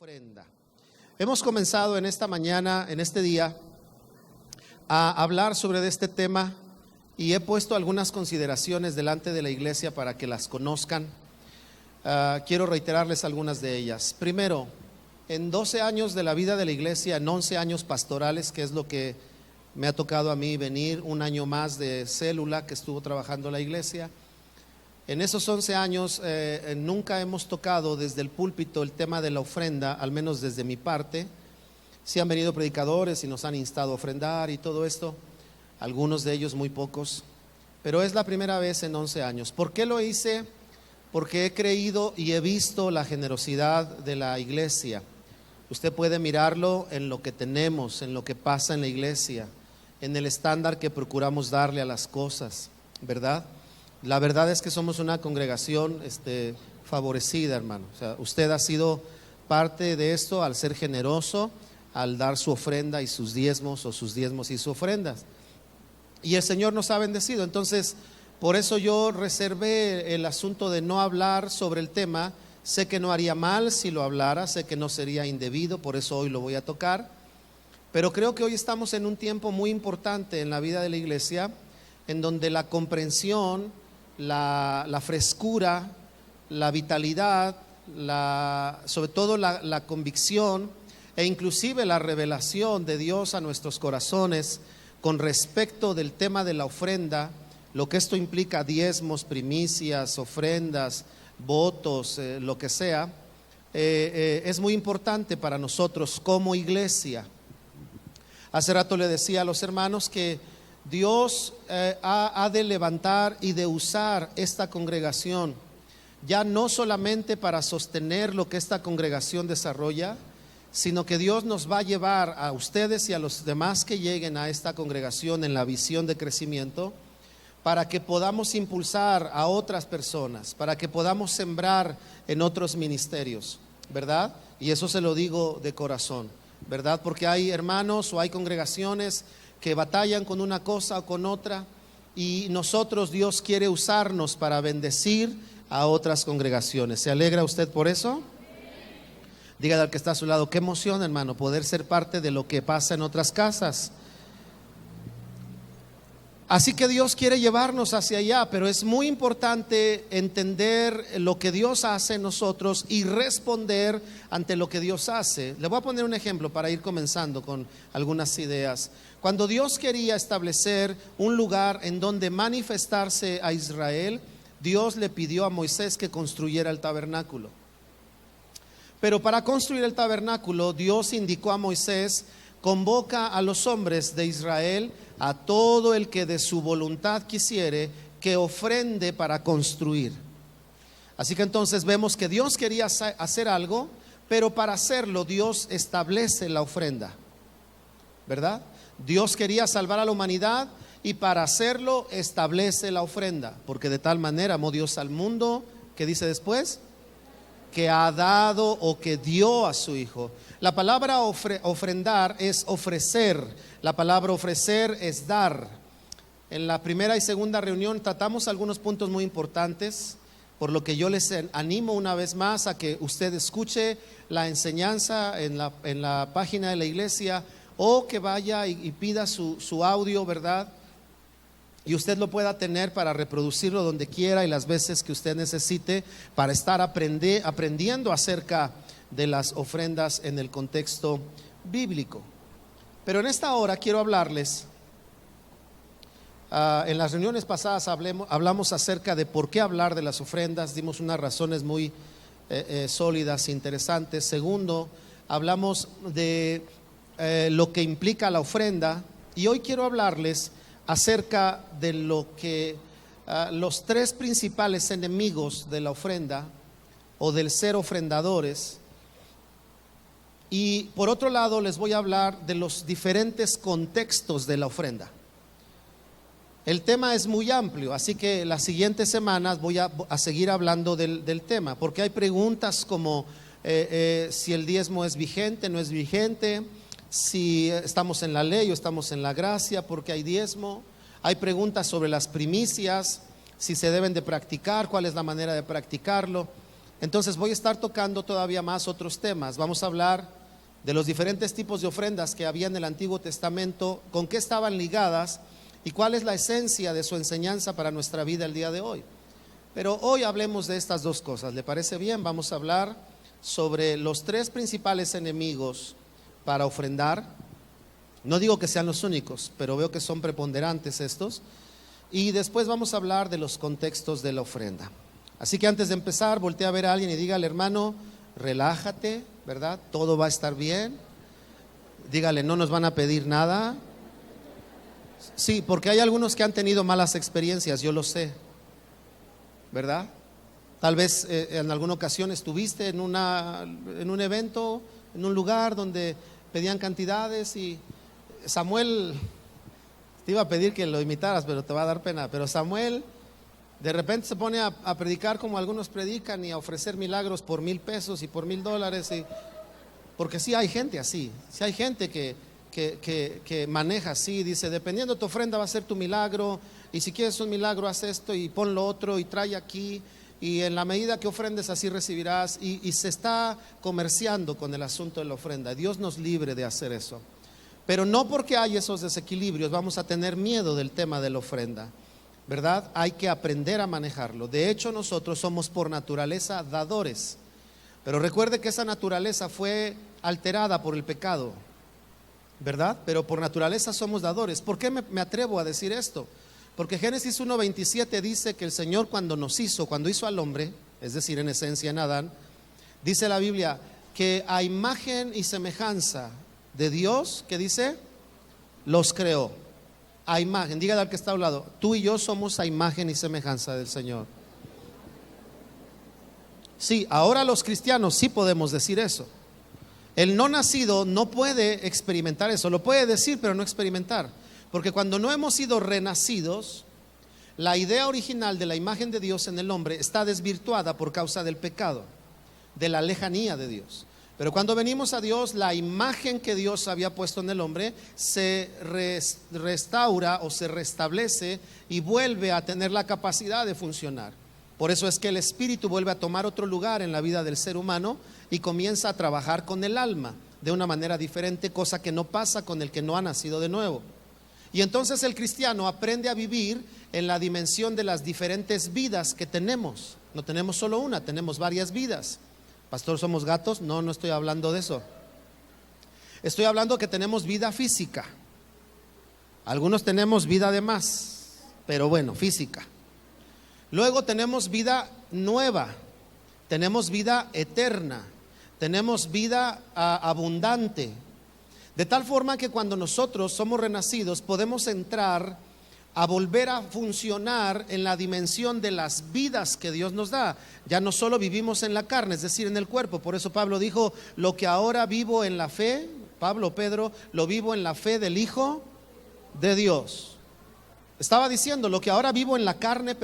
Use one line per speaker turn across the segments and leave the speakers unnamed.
ofrenda. Hemos comenzado en esta mañana, en este día, a hablar sobre este tema y he puesto algunas consideraciones delante de la iglesia para que las conozcan. Quiero reiterarles algunas de ellas. Primero, en 12 años de la vida de la iglesia, en 11 años pastorales, que es lo que me ha tocado a mí venir, un año más de célula que estuvo trabajando la iglesia. En esos 11 años nunca hemos tocado desde el púlpito el tema de la ofrenda, al menos desde mi parte. Sí han venido predicadores y nos han instado a ofrendar y todo esto, algunos de ellos muy pocos, pero es la primera vez en 11 años. ¿Por qué lo hice? Porque he creído y he visto la generosidad de la iglesia. Usted puede mirarlo en lo que tenemos, en lo que pasa en la iglesia, en el estándar que procuramos darle a las cosas, ¿verdad? La verdad es que somos una congregación favorecida, hermano. O sea, usted ha sido parte de esto al ser generoso, al dar su ofrenda y sus diezmos, o sus diezmos y sus ofrendas. Y el Señor nos ha bendecido. Entonces, por eso yo reservé el asunto de no hablar sobre el tema. Sé que no haría mal si lo hablara, sé que no sería indebido, por eso hoy lo voy a tocar. Pero creo que hoy estamos en un tiempo muy importante en la vida de la iglesia, en donde la comprensión, la frescura, la vitalidad, sobre todo la convicción e inclusive la revelación de Dios a nuestros corazones con respecto del tema de la ofrenda, lo que esto implica, diezmos, primicias, ofrendas, votos, lo que sea, es muy importante para nosotros como iglesia. Hace rato le decía a los hermanos que Dios ha de levantar y de usar esta congregación, ya no solamente para sostener lo que esta congregación desarrolla, sino que Dios nos va a llevar a ustedes y a los demás que lleguen a esta congregación en la visión de crecimiento, para que podamos impulsar a otras personas, para que podamos sembrar en otros ministerios, ¿verdad? Y eso se lo digo de corazón, ¿verdad? Porque hay hermanos o hay congregaciones que batallan con una cosa o con otra, y nosotros, Dios quiere usarnos para bendecir a otras congregaciones. ¿Se alegra usted por eso? Dígale al que está a su lado, qué emoción, hermano, poder ser parte de lo que pasa en otras casas. Así que Dios quiere llevarnos hacia allá, pero es muy importante entender lo que Dios hace en nosotros y responder ante lo que Dios hace. Le voy a poner un ejemplo para ir comenzando con algunas ideas. Cuando Dios quería establecer un lugar en donde manifestarse a Israel, Dios le pidió a Moisés que construyera el tabernáculo. Pero para construir el tabernáculo, Dios indicó a Moisés: convoca a los hombres de Israel, a todo el que de su voluntad quisiere, que ofrende para construir. Así que entonces vemos que Dios quería hacer algo, pero para hacerlo Dios establece la ofrenda, ¿verdad? Dios quería salvar a la humanidad y para hacerlo establece la ofrenda, porque de tal manera amó Dios al mundo, ¿qué dice después? Que ha dado o que dio a su Hijo. La palabra ofrendar es ofrecer, la palabra ofrecer es dar. En la primera y segunda reunión tratamos algunos puntos muy importantes, por lo que yo les animo una vez más a que usted escuche la enseñanza en la página de la iglesia, o que vaya y pida su audio, ¿verdad? Y usted lo pueda tener para reproducirlo donde quiera y las veces que usted necesite, para estar aprendiendo acerca de las ofrendas en el contexto bíblico. Pero en esta hora quiero hablarles, en las reuniones pasadas hablamos acerca de por qué hablar de las ofrendas, dimos unas razones muy sólidas, interesantes. Segundo, hablamos de lo que implica la ofrenda, y hoy quiero hablarles acerca de lo que los tres principales enemigos de la ofrenda o del ser ofrendadores. Y por otro lado les voy a hablar de los diferentes contextos de la ofrenda. El tema es muy amplio, así que las siguientes semanas voy a seguir hablando del tema, porque hay preguntas como si el diezmo es vigente, no es vigente, si estamos en la ley o estamos en la gracia, porque hay diezmo. Hay preguntas sobre las primicias, si se deben de practicar, cuál es la manera de practicarlo. Entonces voy a estar tocando todavía más otros temas. Vamos a hablar de los diferentes tipos de ofrendas que había en el Antiguo Testamento, con qué estaban ligadas y cuál es la esencia de su enseñanza para nuestra vida el día de hoy. Pero hoy hablemos de estas dos cosas, ¿le parece bien? Vamos a hablar sobre los tres principales enemigos para ofrendar. No digo que sean los únicos, pero veo que son preponderantes estos. Y después vamos a hablar de los contextos de la ofrenda. Así que antes de empezar, voltea a ver a alguien y dígale: hermano, relájate, ¿verdad? Todo va a estar bien. Dígale: no nos van a pedir nada. Sí, porque hay algunos que han tenido malas experiencias, yo lo sé, ¿verdad? Tal vez en alguna ocasión estuviste en un evento, en un lugar donde pedían cantidades y Samuel, te iba a pedir que lo imitaras, pero te va a dar pena, pero Samuel de repente se pone a predicar como algunos predican y a ofrecer milagros por $1,000 y por $1,000 porque sí hay gente así, sí hay gente que maneja así, dice: dependiendo de tu ofrenda va a ser tu milagro, y si quieres un milagro haz esto y pon lo otro y trae aquí, y en la medida que ofrendes así recibirás, y se está comerciando con el asunto de la ofrenda. Dios nos libre de hacer eso, pero no porque hay esos desequilibrios vamos a tener miedo del tema de la ofrenda, ¿verdad? Hay que aprender a manejarlo. De hecho, nosotros somos por naturaleza dadores, pero recuerde que esa naturaleza fue alterada por el pecado, ¿verdad? Pero por naturaleza somos dadores. ¿Por qué me atrevo a decir esto? Porque Génesis 1:27 dice que el Señor cuando hizo al hombre, es decir, en esencia en Adán, dice la Biblia que a imagen y semejanza de Dios, ¿qué dice? Los creó. A imagen, dígale al que está a un lado: tú y yo somos a imagen y semejanza del Señor. Sí, ahora los cristianos sí podemos decir eso. El no nacido no puede experimentar eso, lo puede decir pero no experimentar, porque cuando no hemos sido renacidos, la idea original de la imagen de Dios en el hombre está desvirtuada por causa del pecado, de la lejanía de Dios. Pero cuando venimos a Dios, la imagen que Dios había puesto en el hombre se restaura o se restablece y vuelve a tener la capacidad de funcionar. Por eso es que el Espíritu vuelve a tomar otro lugar en la vida del ser humano y comienza a trabajar con el alma de una manera diferente, cosa que no pasa con el que no ha nacido de nuevo. Y entonces el cristiano aprende a vivir en la dimensión de las diferentes vidas que tenemos. No tenemos solo una, tenemos varias vidas. Pastor, ¿somos gatos? No, no estoy hablando de eso. Estoy hablando que tenemos vida física. Algunos tenemos vida de más, pero bueno, física. Luego tenemos vida nueva, tenemos vida eterna, tenemos vida abundante. De tal forma que cuando nosotros somos renacidos podemos entrar a volver a funcionar en la dimensión de las vidas que Dios nos da. Ya no solo vivimos en la carne, es decir, en el cuerpo. Por eso Pablo dijo: lo que ahora vivo en la fe, Pedro, lo vivo en la fe del Hijo de Dios. Estaba diciendo: lo que ahora vivo en la carne,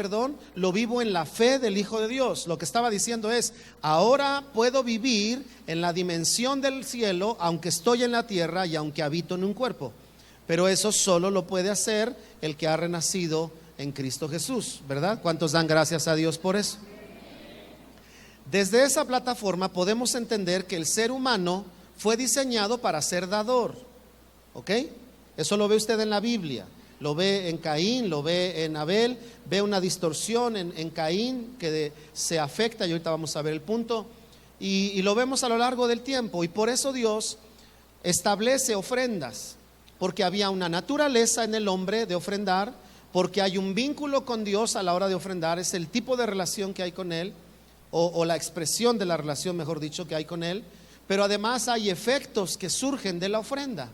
lo vivo en la fe del Hijo de Dios. Lo que estaba diciendo es: ahora puedo vivir en la dimensión del cielo, aunque estoy en la tierra y aunque habito en un cuerpo. Pero eso solo lo puede hacer el que ha renacido en Cristo Jesús, ¿verdad? ¿Cuántos dan gracias a Dios por eso? Desde esa plataforma podemos entender que el ser humano fue diseñado para ser dador, ¿ok? Eso lo ve usted en la Biblia. Lo ve en Caín, lo ve en Abel, ve una distorsión en Caín que se afecta, y ahorita vamos a ver el punto, y lo vemos a lo largo del tiempo. Y por eso Dios establece ofrendas, porque había una naturaleza en el hombre de ofrendar, porque hay un vínculo con Dios a la hora de ofrendar, es el tipo de relación que hay con Él, o la expresión de la relación, mejor dicho, que hay con Él. Pero además hay efectos que surgen de la ofrenda.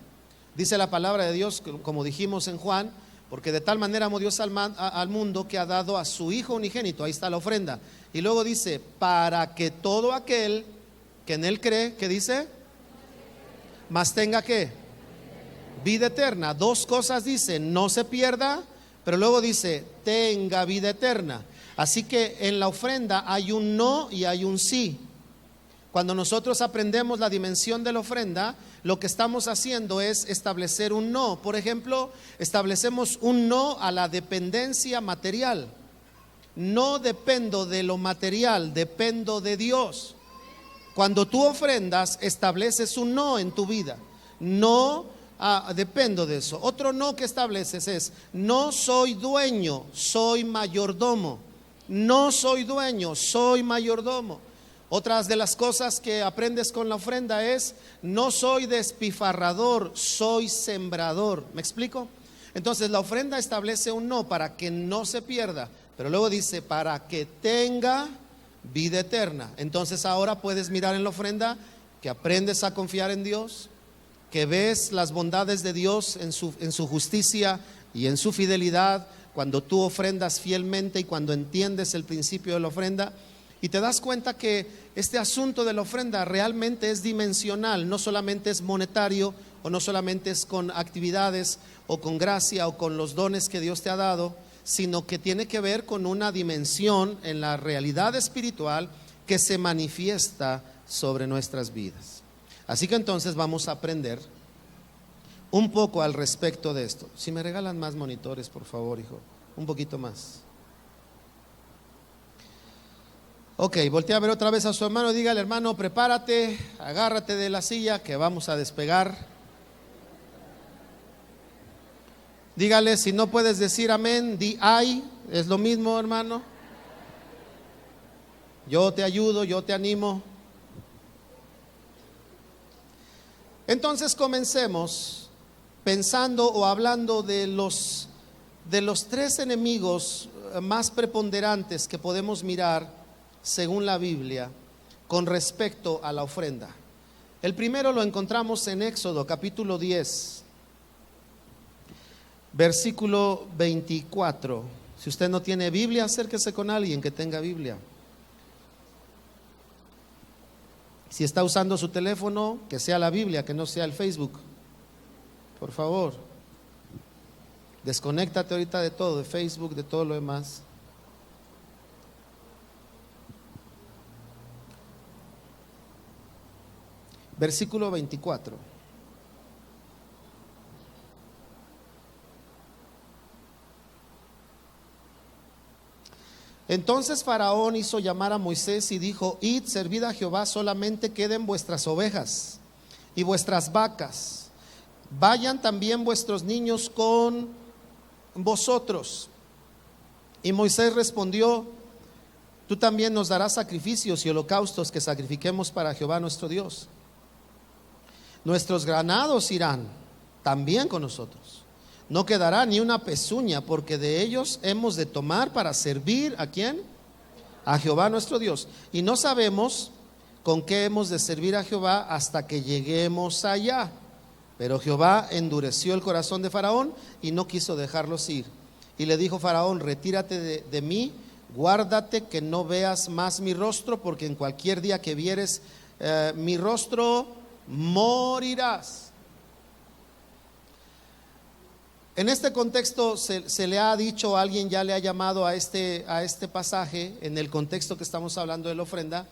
Dice la palabra de Dios, como dijimos en Juan: porque de tal manera amó Dios al mundo que ha dado a su Hijo unigénito. Ahí está la ofrenda. Y luego dice: para que todo aquel que en Él cree, ¿qué dice? Mas tenga ¿qué? Vida eterna. Dos cosas dice: no se pierda, pero luego dice: tenga vida eterna. Así que en la ofrenda hay un no y hay un sí. Cuando nosotros aprendemos la dimensión de la ofrenda, lo que estamos haciendo es establecer un no. Por ejemplo, establecemos un no a la dependencia material. No dependo de lo material, dependo de Dios. Cuando tú ofrendas, estableces un no en tu vida. No dependo de eso. Otro no que estableces es: no soy dueño, soy mayordomo. No soy dueño, soy mayordomo. Otras de las cosas que aprendes con la ofrenda es: no soy despifarrador, soy sembrador. ¿Me explico? Entonces la ofrenda establece un no para que no se pierda, pero luego dice para que tenga vida eterna. Entonces ahora puedes mirar en la ofrenda que aprendes a confiar en Dios, que ves las bondades de Dios en su justicia y en su fidelidad cuando tú ofrendas fielmente y cuando entiendes el principio de la ofrenda. Y te das cuenta que este asunto de la ofrenda realmente es dimensional, no solamente es monetario o no solamente es con actividades o con gracia o con los dones que Dios te ha dado, sino que tiene que ver con una dimensión en la realidad espiritual que se manifiesta sobre nuestras vidas. Así que entonces vamos a aprender un poco al respecto de esto. Si me regalan más monitores, por favor, hijo, un poquito más. Ok, voltea a ver otra vez a su hermano y dígale: hermano, prepárate, agárrate de la silla que vamos a despegar. Dígale, si no puedes decir amén, di ay, es lo mismo, hermano. Yo te ayudo, yo te animo. Entonces comencemos pensando o hablando de los tres enemigos más preponderantes que podemos mirar según la Biblia con respecto a la ofrenda. El primero lo encontramos en Éxodo capítulo 10, versículo 24. Si usted no tiene Biblia, acérquese con alguien que tenga Biblia. Si está usando su teléfono, que sea la Biblia, que no sea el Facebook. Por favor, desconéctate ahorita de todo, de Facebook, de todo lo demás. Versículo 24. Entonces Faraón hizo llamar a Moisés y dijo: id, servid a Jehová, solamente queden vuestras ovejas y vuestras vacas. Vayan también vuestros niños con vosotros. Y Moisés respondió: tú también nos darás sacrificios y holocaustos que sacrifiquemos para Jehová nuestro Dios. Nuestros granados irán también con nosotros. No quedará ni una pezuña, porque de ellos hemos de tomar para servir ¿a quién? A Jehová nuestro Dios. Y no sabemos con qué hemos de servir a Jehová hasta que lleguemos allá. Pero Jehová endureció el corazón de Faraón y no quiso dejarlos ir. Y le dijo Faraón: retírate de mí, guárdate que no veas más mi rostro, porque en cualquier día que vieres mi rostro, morirás. En este contexto se le ha dicho, alguien ya le ha llamado a este pasaje, en el contexto que estamos hablando de la ofrenda,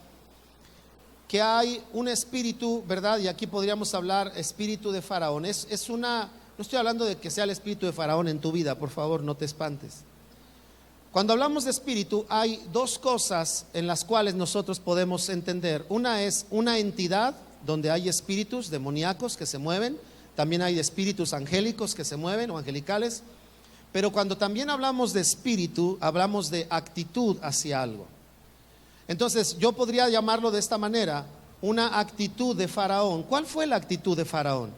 que hay un espíritu, ¿verdad? Y aquí podríamos hablar espíritu de Faraón. No estoy hablando de que sea el espíritu de Faraón en tu vida, por favor, no te espantes. Cuando hablamos de espíritu, hay dos cosas en las cuales nosotros podemos entender. Una es una entidad donde hay espíritus demoníacos que se mueven. También hay espíritus angélicos que se mueven o angelicales. Pero cuando también hablamos de espíritu, hablamos de actitud hacia algo. Entonces yo podría llamarlo de esta manera: una actitud de Faraón. ¿Cuál fue la actitud de Faraón?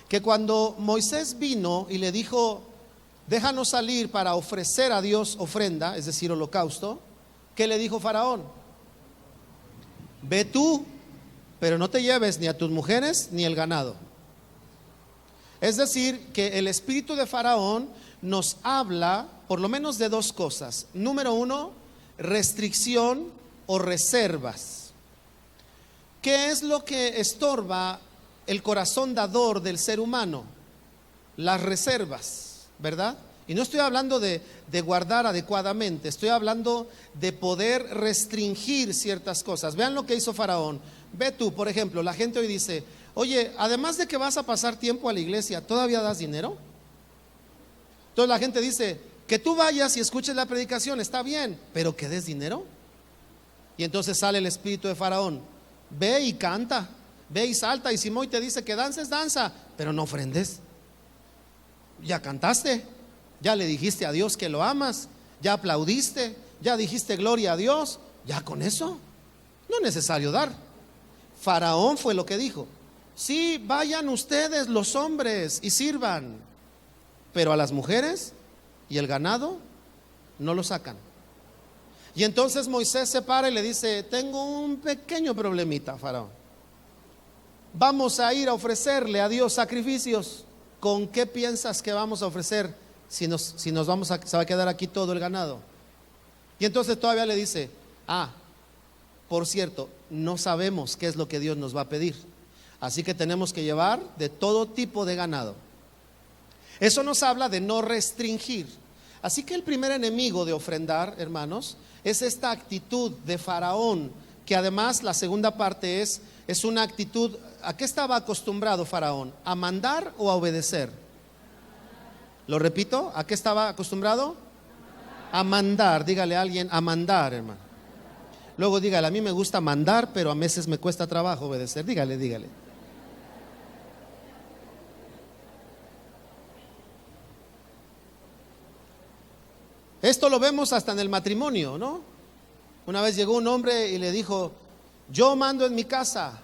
Que cuando Moisés vino y le dijo: déjanos salir para ofrecer a Dios ofrenda, es decir, holocausto, ¿qué le dijo Faraón? Ve tú, pero no te lleves ni a tus mujeres ni el ganado. Es decir, que el espíritu de Faraón nos habla por lo menos de dos cosas. Número uno, restricción o reservas. ¿Qué es lo que estorba el corazón dador del ser humano? Las reservas, ¿verdad? Y no estoy hablando de guardar adecuadamente, estoy hablando de poder restringir ciertas cosas. Vean lo que hizo Faraón. Ve tú, por ejemplo, la gente hoy dice: oye, además de que vas a pasar tiempo a la iglesia, ¿todavía das dinero? Entonces la gente dice: Que tú vayas y escuches la predicación está bien, pero que des dinero. Y entonces sale el espíritu de Faraón: ve y canta, ve y salta, y si Moy te dice que dances, danza, pero no ofrendes. Ya cantaste, ya le dijiste a Dios que lo amas, ya aplaudiste, ya dijiste gloria a Dios, ya con eso no es necesario dar. Faraón fue lo que dijo: sí, vayan ustedes los hombres y sirvan, pero a las mujeres y el ganado no lo sacan. Y entonces Moisés se para y le dice: tengo un pequeño problemita, Faraón. Vamos a ir a ofrecerle a Dios sacrificios. ¿Con qué piensas que vamos a ofrecer si nos vamos se va a quedar aquí todo el ganado? Y entonces todavía le dice: por cierto, no sabemos qué es lo que Dios nos va a pedir, así que tenemos que llevar de todo tipo de ganado. Eso nos habla de no restringir. Así que el primer enemigo de ofrendar, hermanos, es esta actitud de Faraón, que además la segunda parte es una actitud. ¿A qué estaba acostumbrado Faraón? ¿A mandar o a obedecer? Lo repito, ¿a qué estaba acostumbrado? A mandar. Dígale a alguien: a mandar, hermano. Luego dígale: a mí me gusta mandar, pero a veces me cuesta trabajo obedecer. Dígale. Esto lo vemos hasta en el matrimonio, ¿no? Una vez llegó un hombre y le dijo: yo mando en mi casa.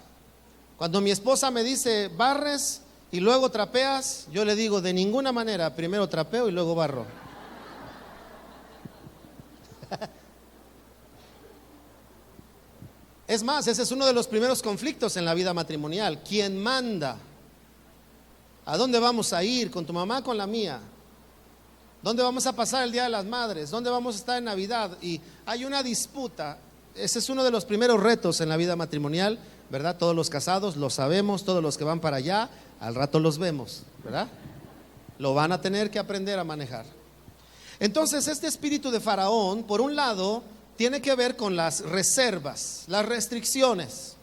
Cuando mi esposa me dice barres y luego trapeas, yo le digo: de ninguna manera, primero trapeo y luego barro. Es más, ese es uno de los primeros conflictos en la vida matrimonial. ¿Quién manda? ¿A dónde vamos a ir? ¿Con tu mamá, con la mía? ¿Dónde vamos a pasar el Día de las Madres? ¿Dónde vamos a estar en Navidad? Y hay una disputa. Ese es uno de los primeros retos en la vida matrimonial, ¿verdad? Todos los casados lo sabemos, todos los que van para allá, al rato los vemos, ¿verdad? Lo van a tener que aprender a manejar. Entonces, este espíritu de Faraón, por un lado, tiene que ver con las reservas, las restricciones.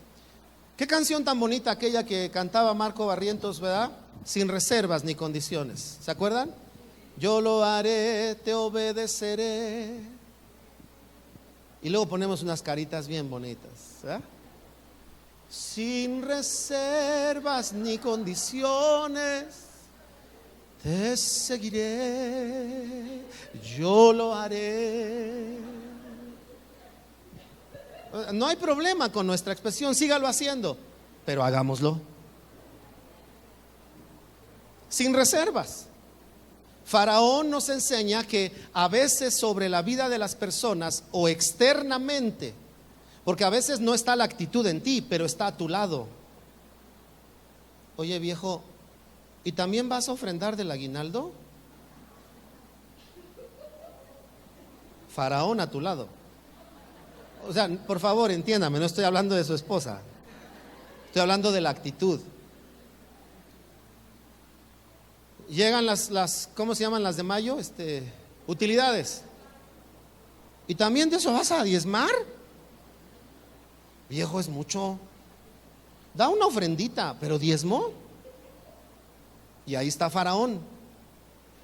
Qué canción tan bonita aquella que cantaba Marco Barrientos, ¿verdad? Sin reservas ni condiciones. ¿Se acuerdan? Yo lo haré, te obedeceré. Y luego ponemos unas caritas bien bonitas, ¿verdad? Sin reservas ni condiciones, te seguiré, yo lo haré. No hay problema con nuestra expresión, sígalo haciendo, pero hagámoslo sin reservas. Faraón nos enseña que a veces sobre la vida de las personas o externamente, porque a veces no está la actitud en ti, pero está a tu lado. Oye, viejo, ¿y también vas a ofrendar del aguinaldo? Faraón a tu lado. O sea, por favor, entiéndame, no estoy hablando de su esposa, estoy hablando de la actitud. Llegan las ¿cómo se llaman las de mayo? Utilidades. ¿Y también de eso vas a diezmar? Viejo, es mucho. Da una ofrendita, pero diezmo. Y ahí está Faraón.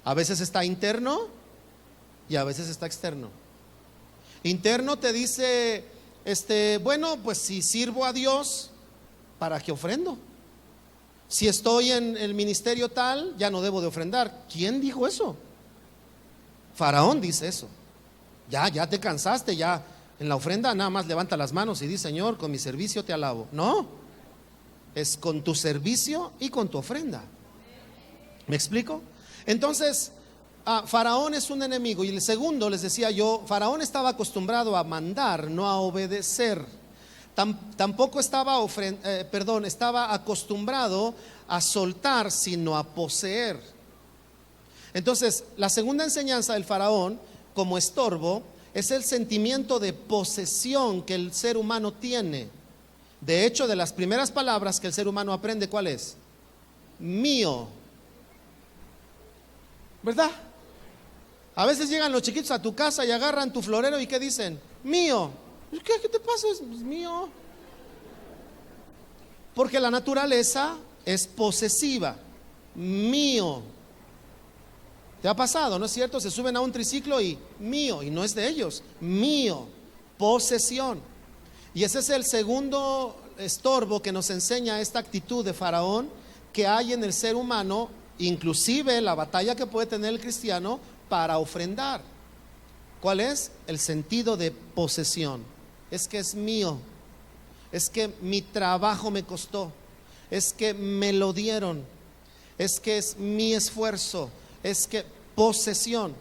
A veces está interno y a veces está externo. Interno te dice, bueno, pues si sirvo a Dios, ¿para qué ofrendo? Si estoy en el ministerio tal, ya no debo de ofrendar. ¿Quién dijo eso? Faraón dice eso. Ya te cansaste, ya en la ofrenda nada más levanta las manos y dice: Señor, con mi servicio te alabo. No, es con tu servicio y con tu ofrenda. ¿Me explico? Entonces, Faraón es un enemigo. Y el segundo, les decía yo, Faraón estaba acostumbrado a mandar, no a obedecer. Tampoco estaba acostumbrado a soltar, sino a poseer. Entonces, la segunda enseñanza del Faraón como estorbo es el sentimiento de posesión que el ser humano tiene. De hecho, de las primeras palabras que el ser humano aprende, ¿cuál es? Mío. ¿Verdad? A veces llegan los chiquitos a tu casa y agarran tu florero y ¿qué dicen? Mío. ¿Qué te pasa? Es mío. Porque la naturaleza es posesiva. Mío. ¿Te ha pasado, no es cierto? Se suben a un triciclo y mío, y no es de ellos, mío, posesión. Y ese es el segundo estorbo que nos enseña esta actitud de Faraón que hay en el ser humano, inclusive la batalla que puede tener el cristiano para ofrendar. ¿Cuál es? El sentido de posesión. Es que es mío, es que mi trabajo me costó, es que me lo dieron, es que es mi esfuerzo, es que posesión.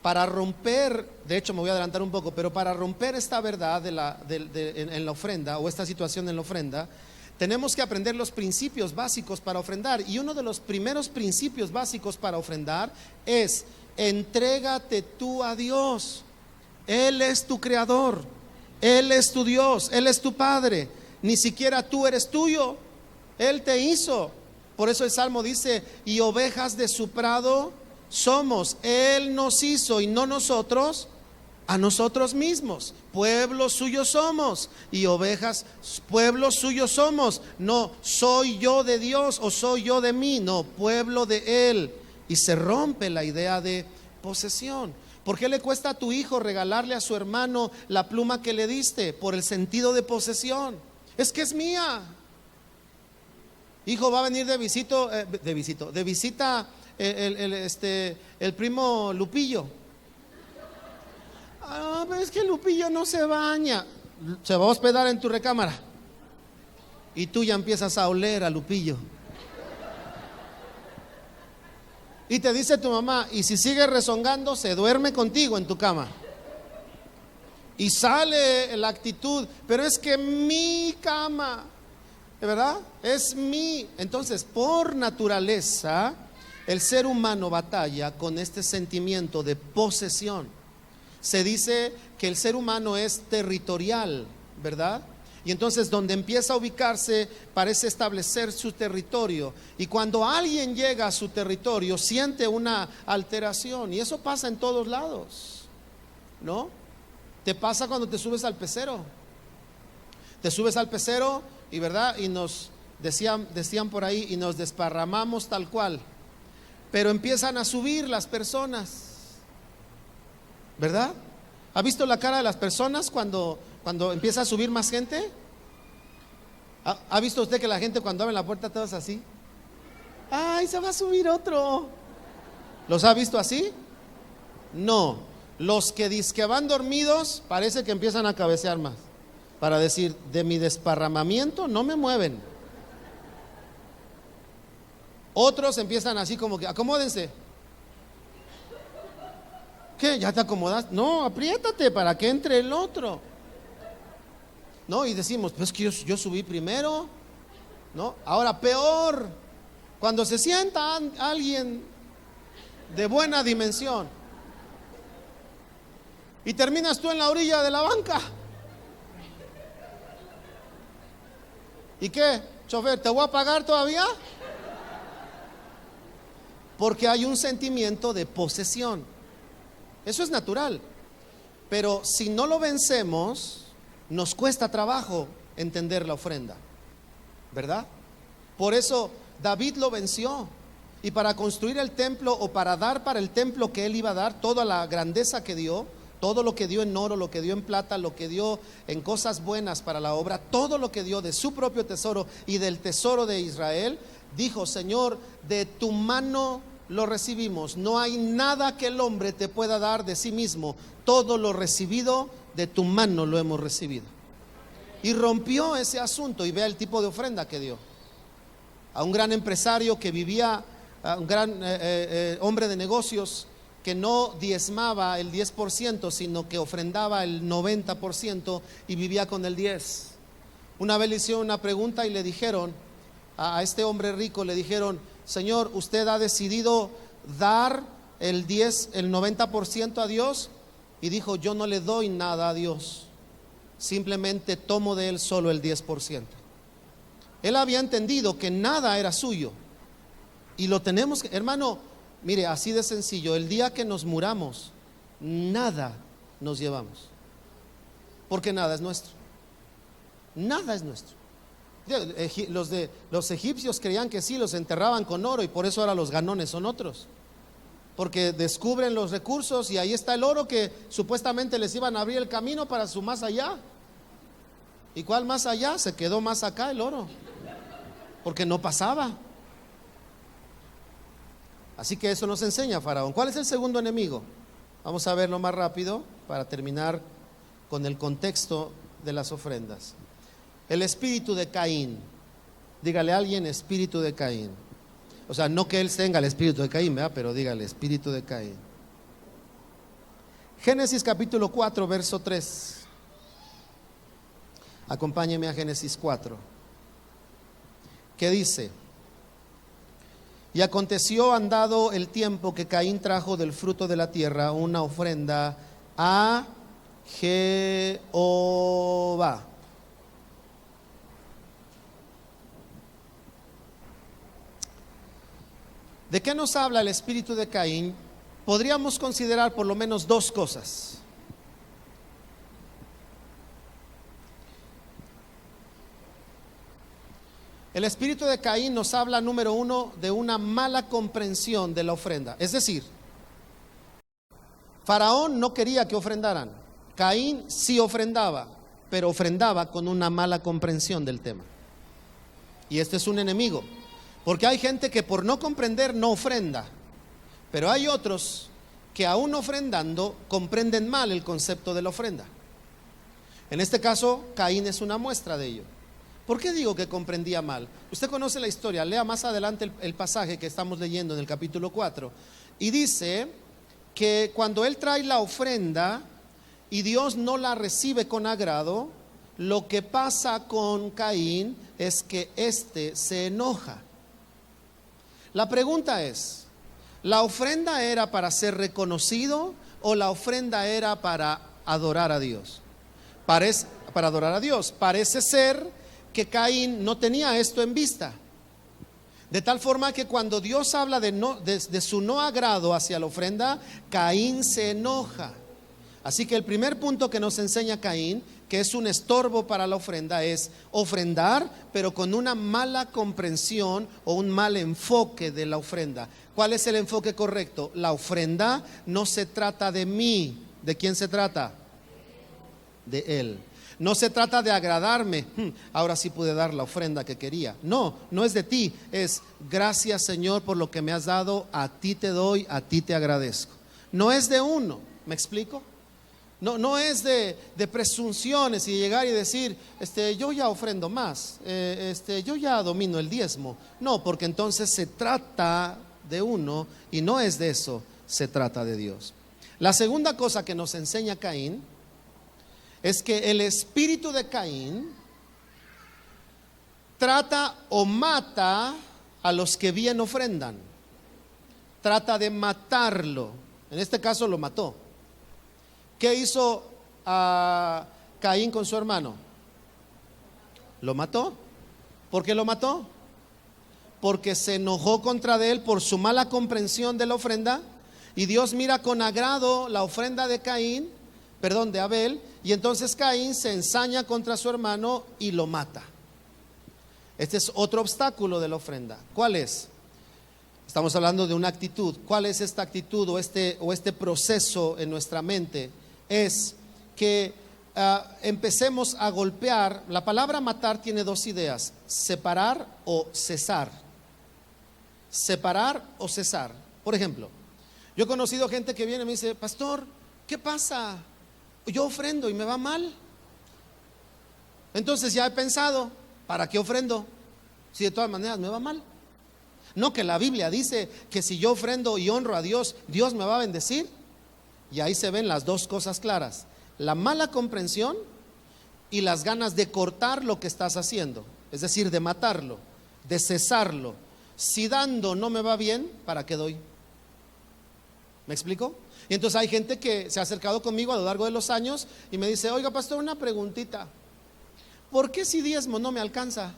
Para romper, de hecho me voy a adelantar un poco, pero para romper esta verdad en la ofrenda, o esta situación en la ofrenda, tenemos que aprender los principios básicos para ofrendar. Y uno de los primeros principios básicos para ofrendar es: entrégate tú a Dios. Él es tu creador, Él es tu Dios, Él es tu Padre. Ni siquiera tú eres tuyo, Él te hizo. Por eso el Salmo dice: y ovejas de su prado somos. Él nos hizo y no nosotros a nosotros mismos. Pueblo suyo somos y ovejas, pueblo suyo somos. No soy yo de Dios o soy yo de mí, no, pueblo de Él. Y se rompe la idea de posesión. ¿Por qué le cuesta a tu hijo regalarle a su hermano la pluma que le diste? Por el sentido de posesión. Es que es mía. Hijo, va a venir de visita el primo Lupillo. Ah, pero es que Lupillo no se baña. Se va a hospedar en tu recámara. Y tú ya empiezas a oler a Lupillo. Y te dice tu mamá: y si sigue rezongando, se duerme contigo en tu cama. Y sale la actitud: pero es que mi cama, ¿de verdad? Es mi. Entonces, por naturaleza, el ser humano batalla con este sentimiento de posesión. Se dice que el ser humano es territorial, ¿verdad? Y entonces donde empieza a ubicarse parece establecer su territorio. Y cuando alguien llega a su territorio siente una alteración. Y eso pasa en todos lados, ¿no? Te pasa cuando te subes al pecero. Te subes al pecero y, ¿verdad? Y nos decían por ahí, y nos desparramamos tal cual. Pero empiezan a subir las personas, ¿verdad? ¿Ha visto la cara de las personas cuando empieza a subir más gente? ¿Ha visto usted que la gente cuando abre la puerta todos así? ¡Ay, se va a subir otro! ¿Los ha visto así? No. Los que dizque van dormidos parece que empiezan a cabecear más, para decir: de mi desparramamiento no me mueven. Otros empiezan así como que: acomódense. ¿Qué? ¿Ya te acomodas? No, apriétate para que entre el otro. No, y decimos: pues que yo subí primero, ¿no? Ahora peor, cuando se sienta alguien de buena dimensión y terminas tú en la orilla de la banca. ¿Y qué, chofer? ¿Te voy a pagar todavía? Porque hay un sentimiento de posesión. Eso es natural. Pero si no lo vencemos, nos cuesta trabajo entender la ofrenda, ¿verdad? Por eso David lo venció. Y para construir el templo, o para dar para el templo que él iba a dar, toda la grandeza que dio, todo lo que dio en oro, lo que dio en plata, lo que dio en cosas buenas para la obra, todo lo que dio de su propio tesoro y del tesoro de Israel, dijo: Señor, de tu mano lo recibimos. No hay nada que el hombre te pueda dar de sí mismo. Todo lo recibido de tu mano lo hemos recibido. Y rompió ese asunto. Y vea el tipo de ofrenda que dio. A un gran empresario que vivía, a un gran hombre de negocios, que no diezmaba el 10%, sino que ofrendaba el 90% y vivía con el 10%. Una vez le hicieron una pregunta y le dijeron a este hombre rico, le dijeron: Señor, ¿usted ha decidido dar el 90% a Dios? Y dijo: yo no le doy nada a Dios, simplemente tomo de él solo el 10%. Él había entendido que nada era suyo. Y lo tenemos que, hermano, mire, así de sencillo: el día que nos muramos, nada nos llevamos, porque nada es nuestro. Nada es nuestro. Los egipcios creían que sí, los enterraban con oro, y por eso ahora los ganones son otros. porque descubren los recursos y ahí está el oro que supuestamente les iban a abrir el camino para su más allá. ¿Y cuál más allá? Se quedó más acá el oro, porque no pasaba. Así que eso nos enseña Faraón. ¿Cuál es el segundo enemigo? Vamos a verlo más rápido para terminar con el contexto de las ofrendas. El espíritu de Caín. Dígale a alguien, espíritu de Caín. O sea, no que él tenga el espíritu de Caín, ¿verdad? Pero dígale, espíritu de Caín. Génesis capítulo 4, verso 3. Acompáñeme a Génesis 4. ¿Qué dice? Y aconteció andado el tiempo que Caín trajo del fruto de la tierra una ofrenda a Jehová. ¿De qué nos habla el espíritu de Caín? Podríamos considerar por lo menos dos cosas. El espíritu de Caín nos habla, número uno, de una mala comprensión de la ofrenda. Es decir, Faraón no quería que ofrendaran. Caín sí ofrendaba, pero ofrendaba con una mala comprensión del tema. Y este es un enemigo, porque hay gente que por no comprender no ofrenda, pero hay otros que aún ofrendando comprenden mal el concepto de la ofrenda. En este caso, Caín es una muestra de ello. ¿Por qué digo que comprendía mal? Usted conoce la historia, lea más adelante el pasaje que estamos leyendo en el capítulo 4. Y dice que cuando él trae la ofrenda y Dios no la recibe con agrado, lo que pasa con Caín es que éste se enoja. La pregunta es, ¿la ofrenda era para ser reconocido o la ofrenda era para adorar a Dios? Para adorar a Dios. Parece ser que Caín no tenía esto en vista, de tal forma que cuando Dios habla de su no agrado hacia la ofrenda, Caín se enoja. Así que el primer punto que nos enseña Caín, que es un estorbo para la ofrenda, es ofrendar, pero con una mala comprensión o un mal enfoque de la ofrenda. ¿Cuál es el enfoque correcto? La ofrenda no se trata de mí. ¿De quién se trata? De Él. No se trata de agradarme, ahora sí pude dar la ofrenda que quería. No, no es de ti, es gracias Señor por lo que me has dado, a ti te doy, a ti te agradezco. No es de uno, ¿me explico? No es de presunciones y llegar y decir, yo ya ofrendo más, yo ya domino el diezmo. No, porque entonces se trata de uno y no es de eso, se trata de Dios. La segunda cosa que nos enseña Caín es que el espíritu de Caín trata o mata a los que bien ofrendan. Trata de matarlo. En este caso lo mató. ¿Qué hizo Caín con su hermano? Lo mató. ¿Por qué lo mató? Porque se enojó contra él por su mala comprensión de la ofrenda. Y Dios mira con agrado la ofrenda de de Abel, y entonces Caín se ensaña contra su hermano y lo mata. Este es otro obstáculo de la ofrenda. ¿Cuál es? Estamos hablando de una actitud. ¿Cuál es esta actitud o este proceso en nuestra mente? Es que empecemos a golpear. La palabra matar tiene dos ideas: separar o cesar. Separar o cesar. Por ejemplo, yo he conocido gente que viene y me dice, pastor, ¿qué pasa? Yo ofrendo y me va mal. Entonces ya he pensado, ¿para qué ofrendo? Si de todas maneras me va mal. No, que la Biblia dice que si yo ofrendo y honro a Dios, Dios me va a bendecir. Y ahí se ven las dos cosas claras: la mala comprensión y las ganas de cortar lo que estás haciendo, es decir, de matarlo, de cesarlo. Si dando no me va bien, ¿para qué doy? ¿Me explico? Y entonces hay gente que se ha acercado conmigo a lo largo de los años y me dice, oiga pastor, una preguntita, ¿por qué si diezmo no me alcanza?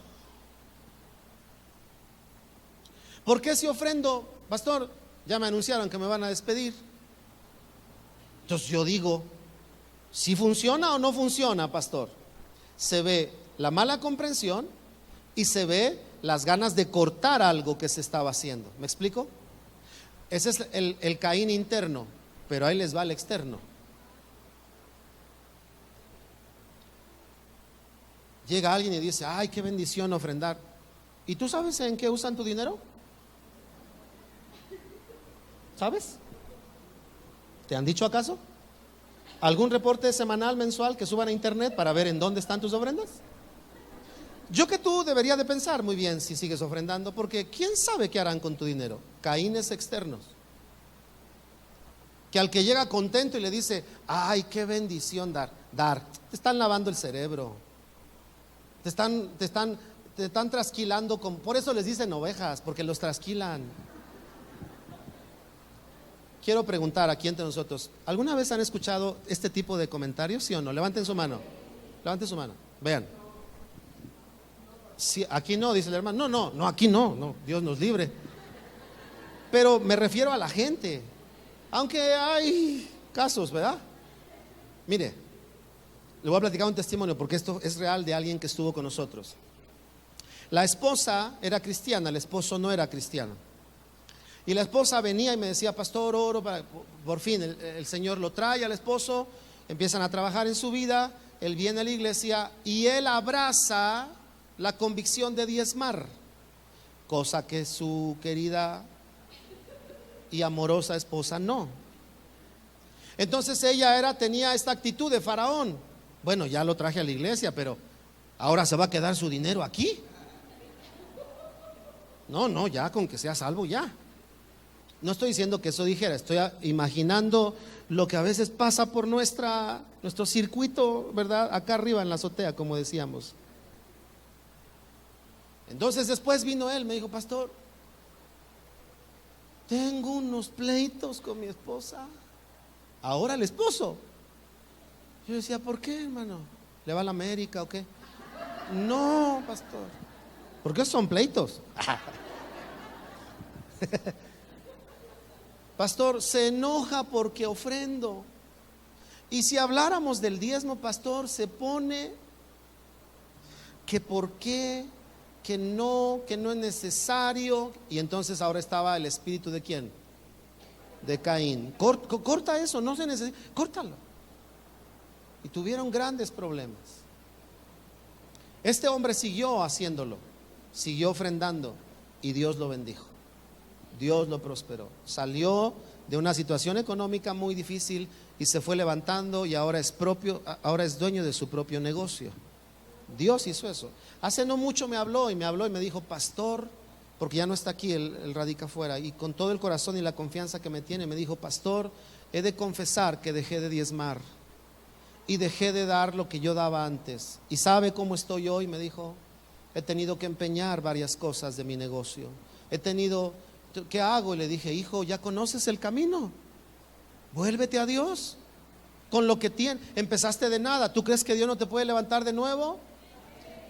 ¿Por qué si ofrendo? Pastor, ya me anunciaron que me van a despedir. Entonces yo digo, ¿si funciona o no funciona, pastor? Se ve la mala comprensión y se ve las ganas de cortar algo que se estaba haciendo. ¿Me explico? Ese es el Caín interno, pero ahí les va el externo. Llega alguien y dice, ay, qué bendición ofrendar. ¿Y tú sabes en qué usan tu dinero? ¿Sabes? ¿Te han dicho acaso? ¿Algún reporte semanal, mensual que suban a internet para ver en dónde están tus ofrendas? Yo que tú deberías de pensar muy bien si sigues ofrendando, porque ¿quién sabe qué harán con tu dinero? Caínes externos. Que al que llega contento y le dice, ay, qué bendición dar. Te están lavando el cerebro. Te están trasquilando, por eso les dicen ovejas, porque los trasquilan. Quiero preguntar aquí entre nosotros, ¿alguna vez han escuchado este tipo de comentarios, sí o no? Levanten su mano, vean. Sí, aquí no, dice el hermano. No, aquí no, Dios nos libre. Pero me refiero a la gente, aunque hay casos, ¿verdad? Mire, le voy a platicar un testimonio porque esto es real de alguien que estuvo con nosotros. La esposa era cristiana, el esposo no era cristiano. Y la esposa venía y me decía, pastor, oro para, por fin el Señor lo trae al esposo, empiezan a trabajar en su vida, él viene a la iglesia y él abraza la convicción de diezmar, cosa que su querida y amorosa esposa no. Entonces ella tenía esta actitud de faraón. Bueno, ya lo traje a la iglesia, pero ahora se va a quedar su dinero aquí. No, ya con que sea salvo ya. No estoy diciendo que eso dijera, estoy imaginando lo que a veces pasa por nuestro circuito, ¿verdad? Acá arriba en la azotea, como decíamos. Entonces después vino él, me dijo, pastor, tengo unos pleitos con mi esposa. Ahora el esposo. Yo decía, ¿por qué, hermano? ¿Le va a la América o qué? No, pastor. ¿Por qué son pleitos? Pastor, se enoja porque ofrendo. Y si habláramos del diezmo, pastor, se pone que por qué, que no es necesario. Y entonces ahora estaba el espíritu de ¿quién? De Caín. Corta eso, no se necesita, córtalo. Y tuvieron grandes problemas. Este hombre siguió haciéndolo, siguió ofrendando y Dios lo bendijo. Dios lo prosperó. Salió de una situación económica muy difícil y se fue levantando y ahora es dueño de su propio negocio. Dios hizo eso. Hace no mucho me habló y me dijo, pastor, porque ya no está aquí, él radica afuera, y con todo el corazón y la confianza que me tiene, me dijo, pastor, he de confesar que dejé de diezmar y dejé de dar lo que yo daba antes. ¿Y sabe cómo estoy hoy? Me dijo, he tenido que empeñar varias cosas de mi negocio. ¿Qué hago? Y le dije, hijo, ya conoces el camino, vuélvete a Dios con lo que tienes. Empezaste de nada, ¿tú crees que Dios no te puede levantar de nuevo?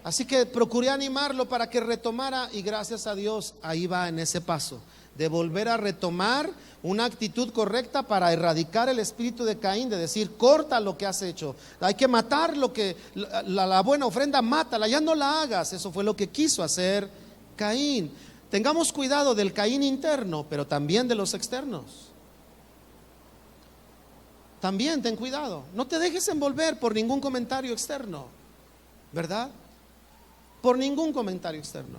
Así que procuré animarlo para que retomara y gracias a Dios ahí va en ese paso de volver a retomar una actitud correcta para erradicar el espíritu de Caín, de decir, corta lo que has hecho, hay que matar lo que la buena ofrenda, mátala, ya no la hagas. Eso fue lo que quiso hacer Caín. Tengamos cuidado del Caín interno, pero también de los externos. También ten cuidado, no te dejes envolver por ningún comentario externo, ¿verdad? Por ningún comentario externo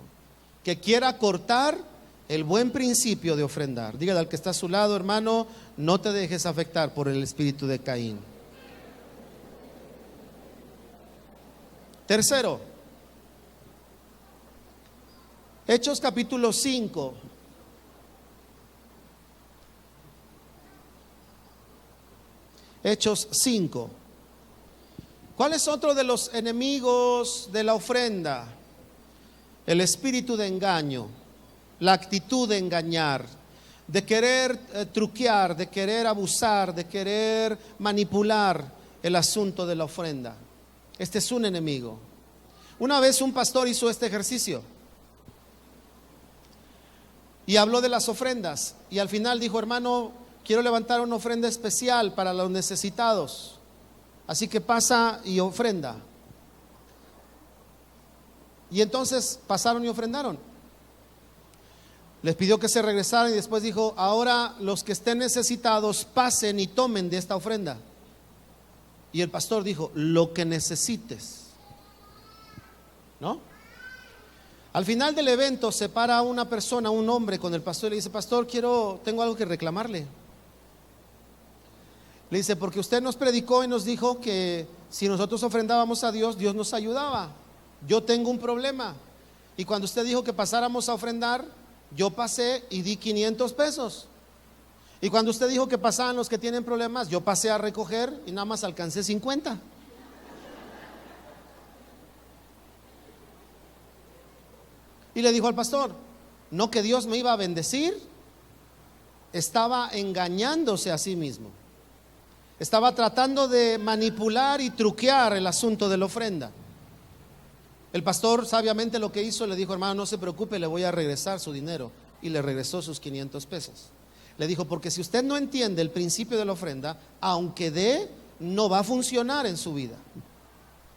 que quiera cortar el buen principio de ofrendar. Dígale al que está a su lado, hermano, no te dejes afectar por el espíritu de Caín. Tercero, Hechos capítulo 5. Hechos 5. ¿Cuál es otro de los enemigos de la ofrenda? El espíritu de engaño, la actitud de engañar, de querer truquear, de querer abusar, de querer manipular el asunto de la ofrenda. Este es un enemigo. Una vez un pastor hizo este ejercicio y habló de las ofrendas y al final dijo, hermano, quiero levantar una ofrenda especial para los necesitados, así que pasa y ofrenda. Y entonces pasaron y ofrendaron. Les pidió que se regresaran y después dijo: ahora los que estén necesitados pasen y tomen de esta ofrenda. Y el pastor dijo: lo que necesites, ¿no? Al final del evento se para una persona, un hombre, con el pastor y le dice: pastor, tengo algo que reclamarle. Le dice: porque usted nos predicó y nos dijo que si nosotros ofrendábamos a Dios, Dios nos ayudaba. Yo tengo un problema, y cuando usted dijo que pasáramos a ofrendar, yo pasé y di 500 pesos. Y cuando usted dijo que pasaban los que tienen problemas, yo pasé a recoger y nada más alcancé 50. Y le dijo al pastor: no, que Dios me iba a bendecir. Estaba engañándose a sí mismo. Estaba tratando de manipular y truquear el asunto de la ofrenda. El pastor sabiamente lo que hizo, le dijo: hermano, no se preocupe, le voy a regresar su dinero. Y le regresó sus 500 pesos. Le dijo: porque si usted no entiende el principio de la ofrenda, aunque dé, no va a funcionar en su vida,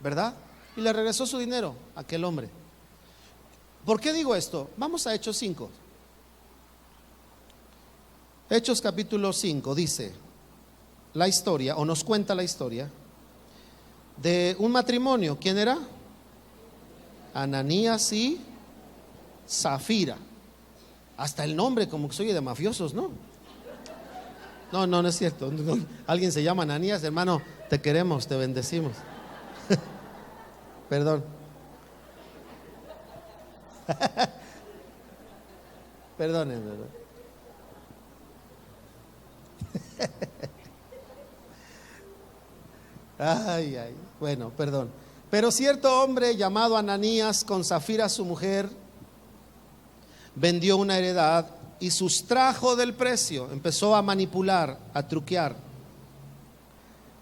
¿verdad? Y le regresó su dinero a aquel hombre. ¿Por qué digo esto? Vamos a Hechos 5. Hechos capítulo 5 dice la historia, o nos cuenta la historia de un matrimonio. ¿Quién era? Ananías y Zafira. Hasta el nombre como que soy de mafiosos, ¿no? No es cierto. Alguien se llama Ananías, hermano, te queremos, te bendecimos. Perdón. Perdónenme. Bueno, perdón. Pero cierto hombre llamado Ananías, con Zafira su mujer, vendió una heredad y sustrajo del precio. Empezó a manipular, a truquear.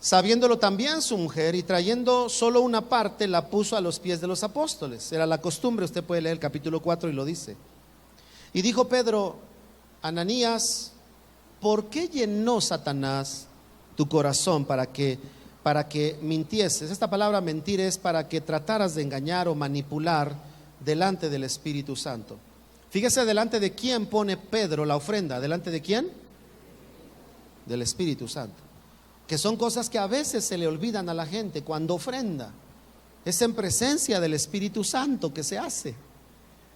Sabiéndolo también su mujer, y trayendo solo una parte, la puso a los pies de los apóstoles. Era la costumbre, usted puede leer el capítulo 4 y lo dice. Y dijo Pedro: Ananías, ¿por qué llenó Satanás tu corazón para que mintieses? Esta palabra mentir es para que trataras de engañar o manipular delante del Espíritu Santo. Fíjese delante de quién pone Pedro la ofrenda. ¿Delante de quién? Del Espíritu Santo. Que son cosas que a veces se le olvidan a la gente cuando ofrenda. Es en presencia del Espíritu Santo que se hace.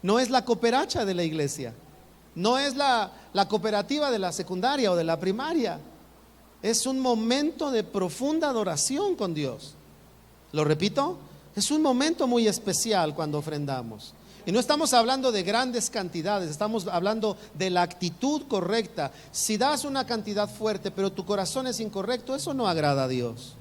No es la cooperacha de la iglesia. No es la cooperativa de la secundaria o de la primaria. Es un momento de profunda adoración con Dios. Lo repito, es un momento muy especial cuando ofrendamos. Y no estamos hablando de grandes cantidades, estamos hablando de la actitud correcta. Si das una cantidad fuerte, pero tu corazón es incorrecto, eso no agrada a Dios.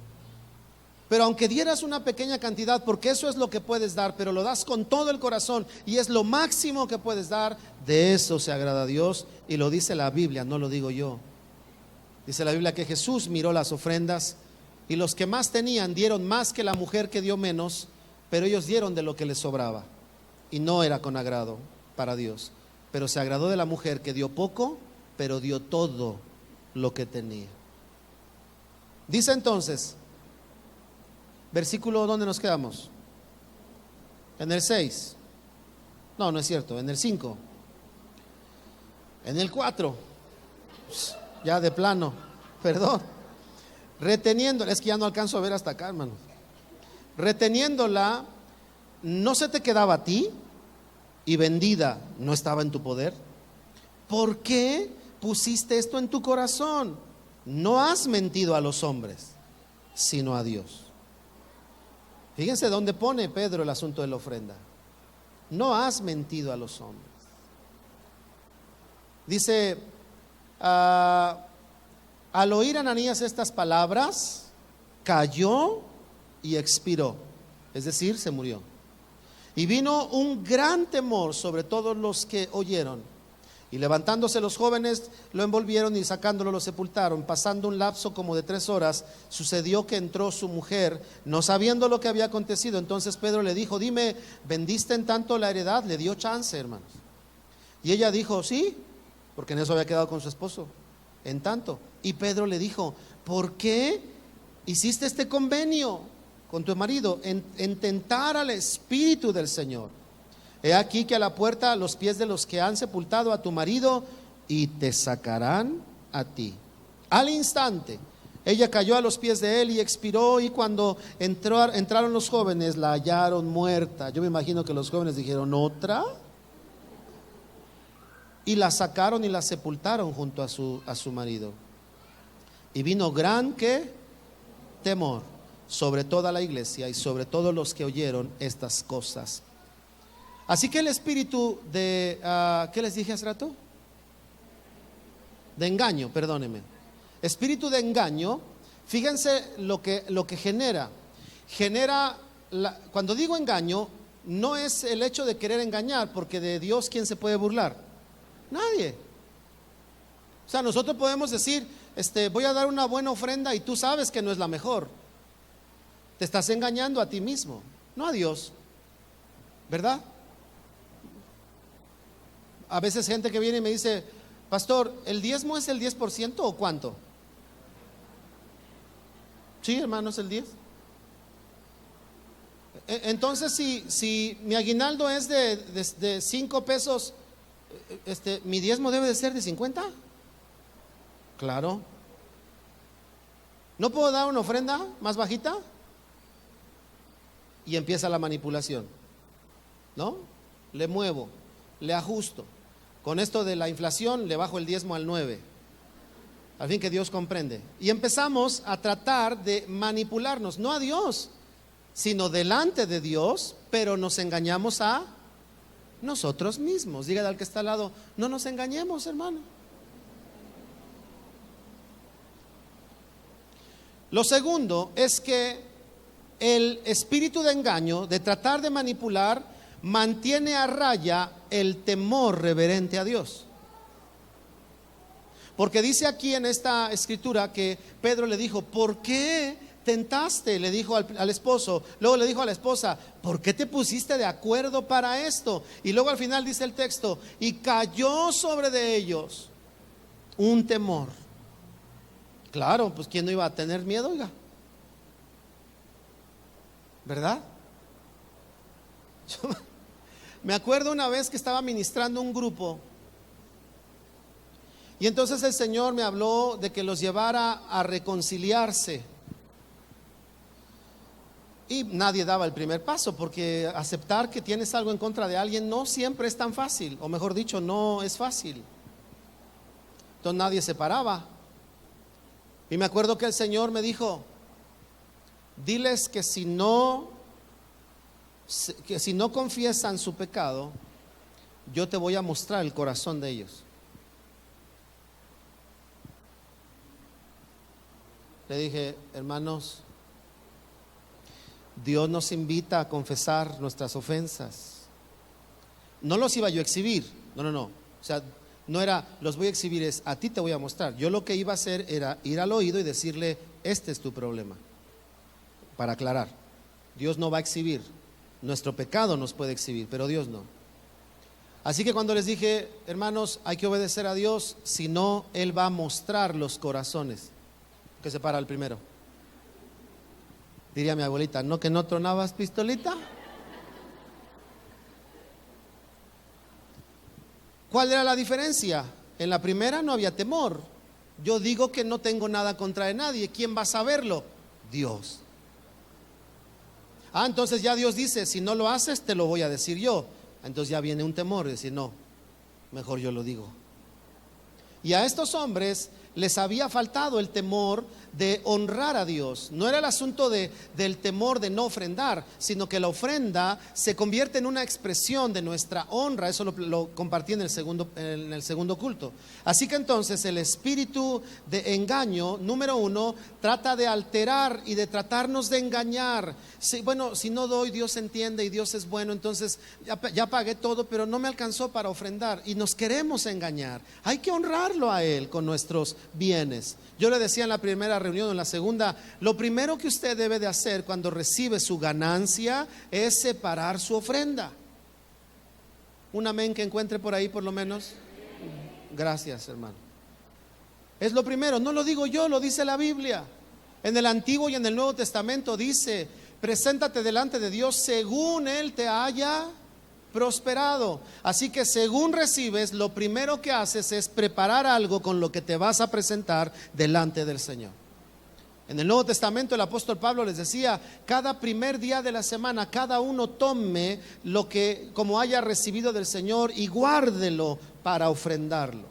Pero aunque dieras una pequeña cantidad, porque eso es lo que puedes dar, pero lo das con todo el corazón y es lo máximo que puedes dar, de eso se agrada a Dios. Y lo dice la Biblia, no lo digo yo. Dice la Biblia que Jesús miró las ofrendas y los que más tenían dieron más que la mujer que dio menos, pero ellos dieron de lo que les sobraba. Y no era con agrado para Dios. Pero se agradó de la mujer que dio poco, pero dio todo lo que tenía. Dice entonces, versículo, ¿dónde nos quedamos? En el 6. No es cierto, en el 5. En el 4. Ya de plano, perdón. Reteniéndola, es que ya no alcanzo a ver hasta acá, hermano. Reteniéndola, ¿no se te quedaba a ti? Y vendida, ¿no estaba en tu poder? ¿Por qué pusiste esto en tu corazón? No has mentido a los hombres, sino a Dios. Fíjense dónde pone Pedro el asunto de la ofrenda. No has mentido a los hombres. Dice, al oír Ananías estas palabras, cayó y expiró. Es decir, se murió. Y vino un gran temor sobre todos los que oyeron. Y levantándose los jóvenes, lo envolvieron y sacándolo lo sepultaron. Pasando un lapso como de 3 horas, sucedió que entró su mujer, no sabiendo lo que había acontecido. Entonces Pedro le dijo: dime, ¿vendiste en tanto la heredad? Le dio chance, hermanos. Y ella dijo: sí, porque en eso había quedado con su esposo, en tanto. Y Pedro le dijo: ¿por qué hiciste este convenio con tu marido en tentar al Espíritu del Señor? He aquí que a la puerta a los pies de los que han sepultado a tu marido, y te sacarán a ti. Al instante ella cayó a los pies de él y expiró, y cuando entraron los jóvenes la hallaron muerta. Yo me imagino que los jóvenes dijeron: ¿otra? Y la sacaron y la sepultaron junto a su marido. Y vino gran ¿qué? Temor sobre toda la iglesia y sobre todos los que oyeron estas cosas. Así que el espíritu de ¿qué les dije hace rato? De engaño, perdónenme. Espíritu de engaño, fíjense lo que genera. Cuando digo engaño, no es el hecho de querer engañar, porque de Dios, ¿quién se puede burlar? Nadie. O sea, nosotros podemos decir, voy a dar una buena ofrenda, y tú sabes que no es la mejor. Te estás engañando a ti mismo, no a Dios, ¿verdad? A veces gente que viene y me dice: pastor, ¿el diezmo es el 10% o cuánto? Sí, hermano, es el 10. Entonces, si mi aguinaldo es de 5 pesos, ¿mi diezmo debe de ser de 50? Claro. ¿No puedo dar una ofrenda más bajita? Y empieza la manipulación, ¿no? Le muevo, le ajusto. Con esto de la inflación le bajo el diezmo al 9. Al fin que Dios comprende. Y empezamos a tratar de manipularnos, no a Dios, sino delante de Dios, pero nos engañamos a nosotros mismos. Dígale al que está al lado: no nos engañemos, hermano. Lo segundo es que el espíritu de engaño, de tratar de manipular, mantiene a raya el temor reverente a Dios. Porque dice aquí en esta escritura que Pedro le dijo: ¿por qué tentaste? Le dijo al esposo. Luego le dijo a la esposa: ¿por qué te pusiste de acuerdo para esto? Y luego al final dice el texto: y cayó sobre de ellos un temor. Claro, pues ¿quién no iba a tener miedo, oiga? ¿Verdad? Yo me acuerdo una vez que estaba ministrando un grupo, y entonces el Señor me habló de que los llevara a reconciliarse. Y nadie daba el primer paso, porque aceptar que tienes algo en contra de alguien no siempre es tan fácil, o mejor dicho, no es fácil. Entonces nadie se paraba. Y me acuerdo que el Señor me dijo: diles que si no confiesan su pecado, yo te voy a mostrar el corazón de ellos. Le dije: hermanos, Dios nos invita a confesar nuestras ofensas. No los iba yo a exhibir, no. O sea, no era los voy a exhibir, es a ti te voy a mostrar. Yo lo que iba a hacer era ir al oído y decirle: este es tu problema, para aclarar. Dios no va a exhibir, nuestro pecado nos puede exhibir, pero Dios no. Así que cuando les dije: hermanos, hay que obedecer a Dios, si no, Él va a mostrar los corazones. Que se para el primero. Diría mi abuelita: ¿no que no tronabas pistolita? ¿Cuál era la diferencia? En la primera no había temor. Yo digo que no tengo nada contra de nadie. ¿Quién va a saberlo? Dios. Entonces ya Dios dice: si no lo haces, te lo voy a decir yo. Entonces ya viene un temor, decir: no, mejor yo lo digo. Y a estos hombres les había faltado el temor de honrar a Dios. No era el asunto del temor de no ofrendar, sino que la ofrenda se convierte en una expresión de nuestra honra. Eso lo compartí en el segundo culto. Así que entonces el espíritu de engaño, número 1, trata de alterar y de tratarnos de engañar. Si no doy, Dios entiende y Dios es bueno, entonces ya pagué todo, pero no me alcanzó para ofrendar, y nos queremos engañar. Hay que honrarlo a Él con nuestros bienes. Yo le decía en la primera reunión, en la segunda: lo primero que usted debe de hacer cuando recibe su ganancia es separar su ofrenda. Un amén que encuentre por ahí, por lo menos. Gracias, hermano. Es lo primero, no lo digo yo, lo dice la Biblia. En el Antiguo y en el Nuevo Testamento dice: preséntate delante de Dios según Él te haya prosperado. Así que según recibes, lo primero que haces es preparar algo con lo que te vas a presentar delante del Señor. En el Nuevo Testamento el apóstol Pablo les decía: cada primer día de la semana cada uno tome lo que como haya recibido del Señor y guárdelo para ofrendarlo.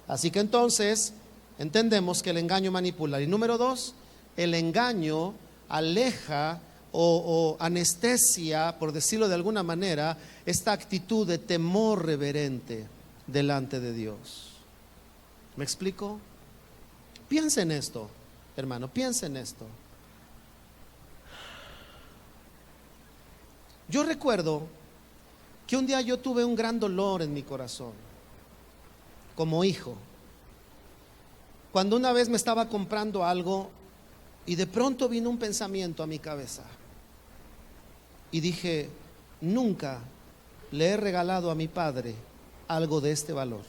Así que entonces entendemos que el engaño manipula. Y número 2, el engaño aleja o anestesia, por decirlo de alguna manera, esta actitud de temor reverente delante de Dios. ¿Me explico? Piensa en esto, hermano, piensa en esto. Yo recuerdo que un día yo tuve un gran dolor en mi corazón como hijo, cuando una vez me estaba comprando algo y de pronto vino un pensamiento a mi cabeza y dije: nunca le he regalado a mi padre algo de este valor.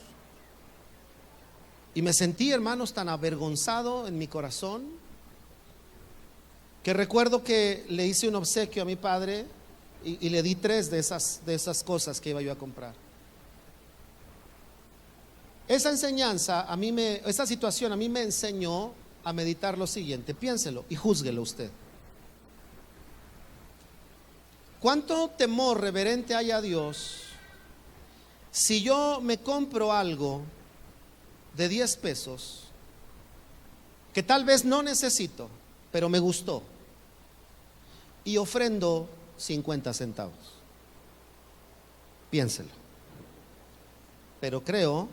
Y me sentí, hermanos, tan avergonzado en mi corazón que recuerdo que le hice un obsequio a mi padre y le di 3 de esas cosas que iba yo a comprar. Esa enseñanza esa situación a mí me enseñó a meditar lo siguiente. Piénselo y júzguelo usted. ¿Cuánto temor reverente hay a Dios si yo me compro algo de 10 pesos que tal vez no necesito, pero me gustó, y ofrendo 50 centavos? Piénselo. Pero creo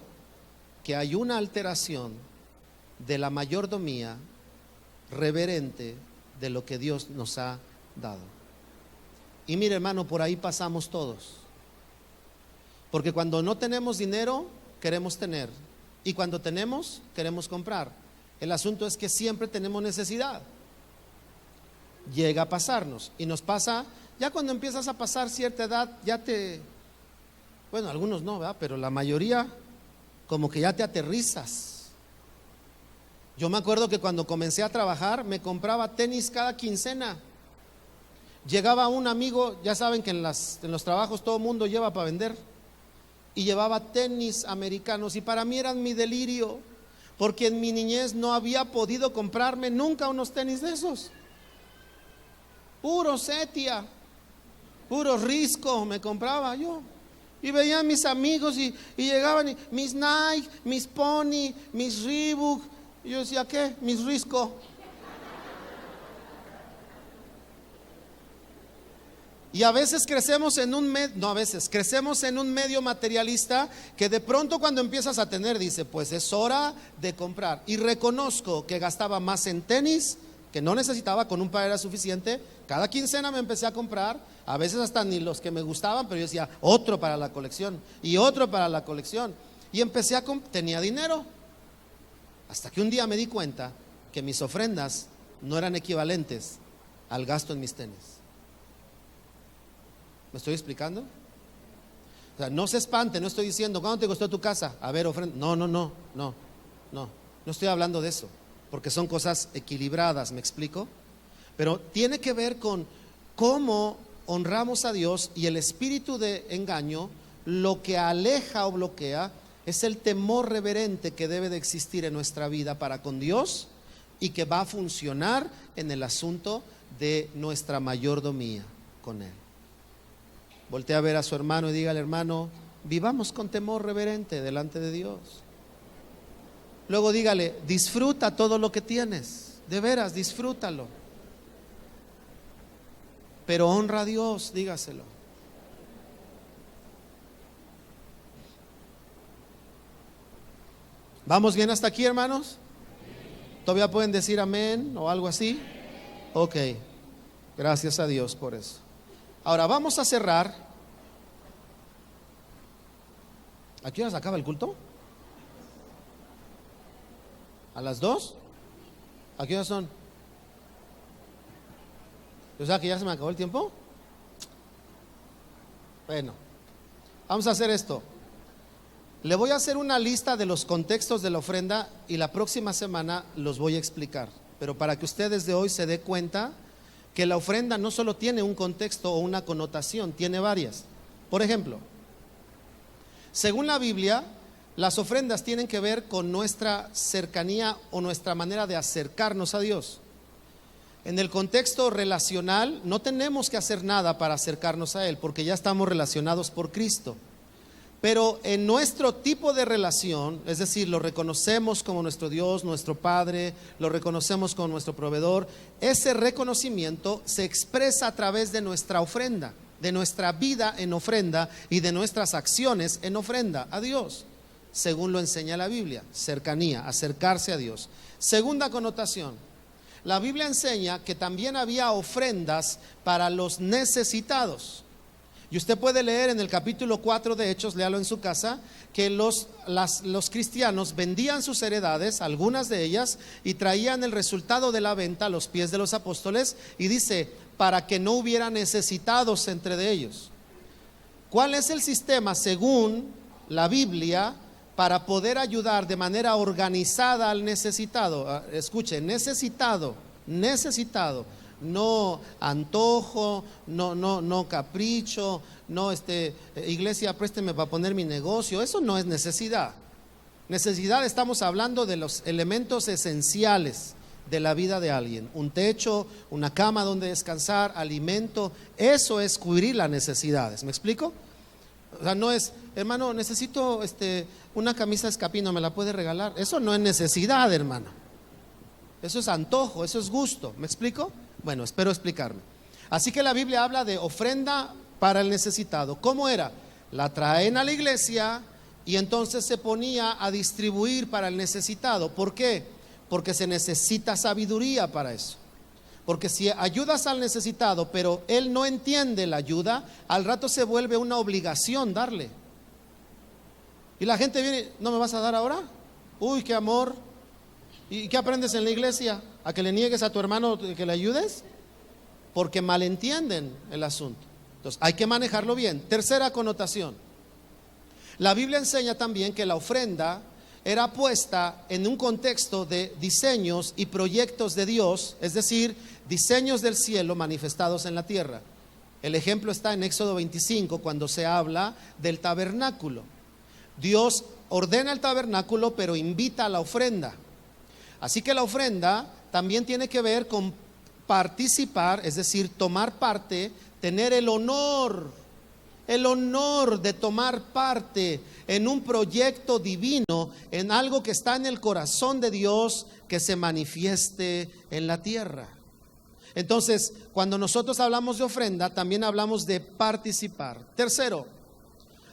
que hay una alteración de la mayordomía reverente de lo que Dios nos ha dado. Y mire, hermano, por ahí pasamos todos. Porque cuando no tenemos dinero, queremos tener. Y cuando tenemos, queremos comprar. El asunto es que siempre tenemos necesidad. Llega a pasarnos. Y nos pasa, ya cuando empiezas a pasar cierta edad, bueno, algunos no, ¿verdad? Pero la mayoría, como que ya te aterrizas. Yo me acuerdo que cuando comencé a trabajar, me compraba tenis cada quincena. Llegaba un amigo, ya saben que en los trabajos todo el mundo lleva para vender, y llevaba tenis americanos, y para mí eran mi delirio, porque en mi niñez no había podido comprarme nunca unos tenis de esos. Puro Setia, puro Risco me compraba yo. Y veía a mis amigos y llegaban y, mis Nike, mis Pony, mis Reebok. Y yo decía: ¿qué? Mis Risco. Y a veces crecemos en un medio materialista que de pronto cuando empiezas a tener dice: pues es hora de comprar. Y reconozco que gastaba más en tenis, que no necesitaba, con un par era suficiente. Cada quincena me empecé a comprar, a veces hasta ni los que me gustaban, pero yo decía: otro para la colección y otro para la colección. Y empecé tenía dinero. Hasta que un día me di cuenta que mis ofrendas no eran equivalentes al gasto en mis tenis. ¿Me estoy explicando? O sea, no se espante, no estoy diciendo: ¿cuánto te costó tu casa? A ver, ofrenda. No estoy hablando de eso, porque son cosas equilibradas, ¿me explico? Pero tiene que ver con cómo honramos a Dios, y el espíritu de engaño lo que aleja o bloquea es el temor reverente que debe de existir en nuestra vida para con Dios y que va a funcionar en el asunto de nuestra mayordomía con Él. Voltea a ver a su hermano y dígale: hermano, vivamos con temor reverente delante de Dios. Luego dígale: disfruta todo lo que tienes, de veras, disfrútalo. Pero honra a Dios, dígaselo. ¿Vamos bien hasta aquí, hermanos? ¿Todavía pueden decir amén o algo así? Ok, gracias a Dios por eso. Ahora vamos a cerrar. ¿A qué hora se acaba el culto? ¿A las 2? ¿A qué hora son? O sea que ya se me acabó el tiempo. Bueno, vamos a hacer esto. Le voy a hacer una lista de los contextos de la ofrenda y la próxima semana los voy a explicar. Pero para que usted desde hoy se dé cuenta que la ofrenda no solo tiene un contexto o una connotación, tiene varias. Por ejemplo, según la Biblia, las ofrendas tienen que ver con nuestra cercanía o nuestra manera de acercarnos a Dios. En el contexto relacional, no tenemos que hacer nada para acercarnos a Él, porque ya estamos relacionados por Cristo. Pero en nuestro tipo de relación, es decir, lo reconocemos como nuestro Dios, nuestro Padre, lo reconocemos como nuestro proveedor, ese reconocimiento se expresa a través de nuestra ofrenda, de nuestra vida en ofrenda y de nuestras acciones en ofrenda a Dios, según lo enseña la Biblia. Cercanía, acercarse a Dios. Segunda connotación, la Biblia enseña que también había ofrendas para los necesitados. Y usted puede leer en el capítulo 4 de Hechos, léalo en su casa, que los cristianos vendían sus heredades, algunas de ellas, y traían el resultado de la venta a los pies de los apóstoles, y dice, para que no hubiera necesitados entre de ellos. ¿Cuál es el sistema según la Biblia para poder ayudar de manera organizada al necesitado? Escuche, necesitado, no antojo, no capricho, no iglesia, présteme para poner mi negocio. Eso no es necesidad. Necesidad, estamos hablando de los elementos esenciales de la vida de alguien: un techo, una cama donde descansar, alimento. Eso es cubrir las necesidades. ¿Me explico? O sea, no es, hermano, necesito una camisa escapino, ¿me la puede regalar? Eso no es necesidad, hermano. Eso es antojo, eso es gusto. ¿Me explico? Bueno, espero explicarme. Así que la Biblia habla de ofrenda para el necesitado. ¿Cómo era? La traen a la iglesia y entonces se ponía a distribuir para el necesitado. ¿Por qué? Porque se necesita sabiduría para eso. Porque si ayudas al necesitado, pero él no entiende la ayuda, al rato se vuelve una obligación darle. Y la gente viene, ¿no me vas a dar ahora? Uy, qué amor. ¿Y qué aprendes en la iglesia? ¿A que le niegues a tu hermano que le ayudes? Porque malentienden el asunto. Entonces hay que manejarlo bien. Tercera connotación, la Biblia enseña también que la ofrenda era puesta en un contexto de diseños y proyectos de Dios, es decir, diseños del cielo manifestados en la tierra. El ejemplo está en Éxodo 25, cuando se habla del tabernáculo. Dios ordena el tabernáculo, pero invita a la ofrenda. Así que la ofrenda también tiene que ver con participar, es decir, tomar parte, tener el honor de tomar parte en un proyecto divino, en algo que está en el corazón de Dios, que se manifieste en la tierra. Entonces, cuando nosotros hablamos de ofrenda, también hablamos de participar. Tercero,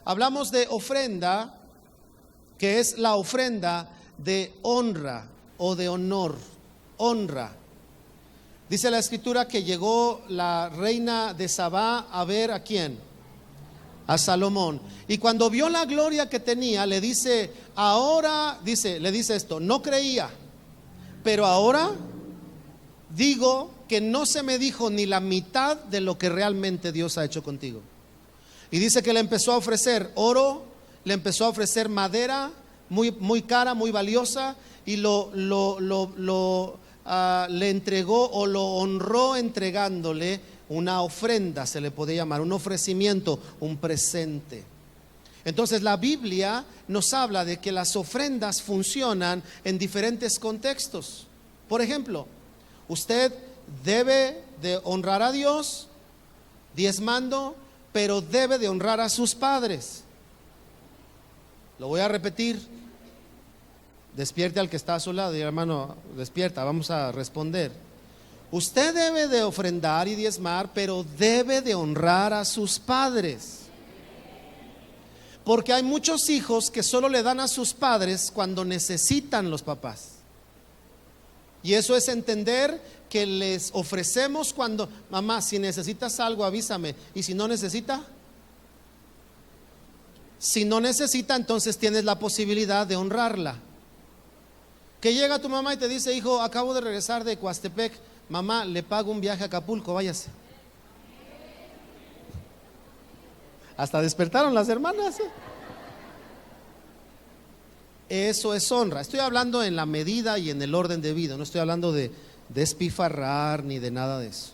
hablamos de ofrenda, que es la ofrenda de honra o de honor. Honra. Dice la escritura que llegó la reina de Sabá a ver ¿a quién? A Salomón. Y cuando vio la gloria que tenía, le dice, ahora, le dice esto, no creía, pero ahora digo que no se me dijo ni la mitad de lo que realmente Dios ha hecho contigo. Y dice que le empezó a ofrecer oro, le empezó a ofrecer madera muy cara, muy valiosa, y le entregó o lo honró entregándole una ofrenda, se le podía llamar, un ofrecimiento, un presente. Entonces la Biblia nos habla de que las ofrendas funcionan en diferentes contextos. Por ejemplo, usted debe de honrar a Dios diezmando, pero debe de honrar a sus padres. Lo voy a repetir. Despierte al que está a su lado y hermano, despierta, vamos a responder. Usted debe de ofrendar y diezmar, pero debe de honrar a sus padres. Porque hay muchos hijos que solo le dan a sus padres cuando necesitan los papás. Y eso es entender que les ofrecemos cuando, mamá, si necesitas algo avísame. Y si no necesita, entonces tienes la posibilidad de honrarla. Que llega tu mamá y te dice, hijo, acabo de regresar de Coastepec, mamá, le pago un viaje a Acapulco, váyase. Hasta despertaron las hermanas. Eso es honra. Estoy hablando en la medida y en el orden debido. No estoy hablando de despifarrar ni de nada de eso.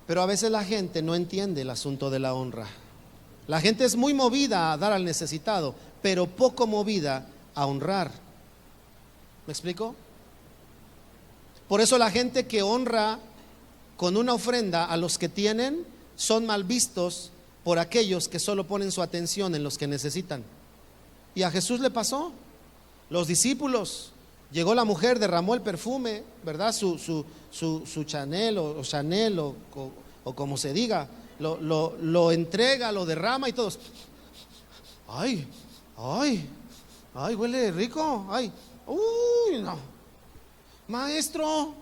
Pero a veces la gente no entiende el asunto de la honra. La gente es muy movida a dar al necesitado, pero poco movida a honrar. ¿Me explico? Por eso la gente que honra con una ofrenda a los que tienen son mal vistos por aquellos que solo ponen su atención en los que necesitan. Y a Jesús le pasó. Los discípulos, llegó la mujer, derramó el perfume, ¿verdad? Su Chanel o Chanel o como se diga, lo entrega, lo derrama y todos, ay, huele rico, ay, uy, no, maestro,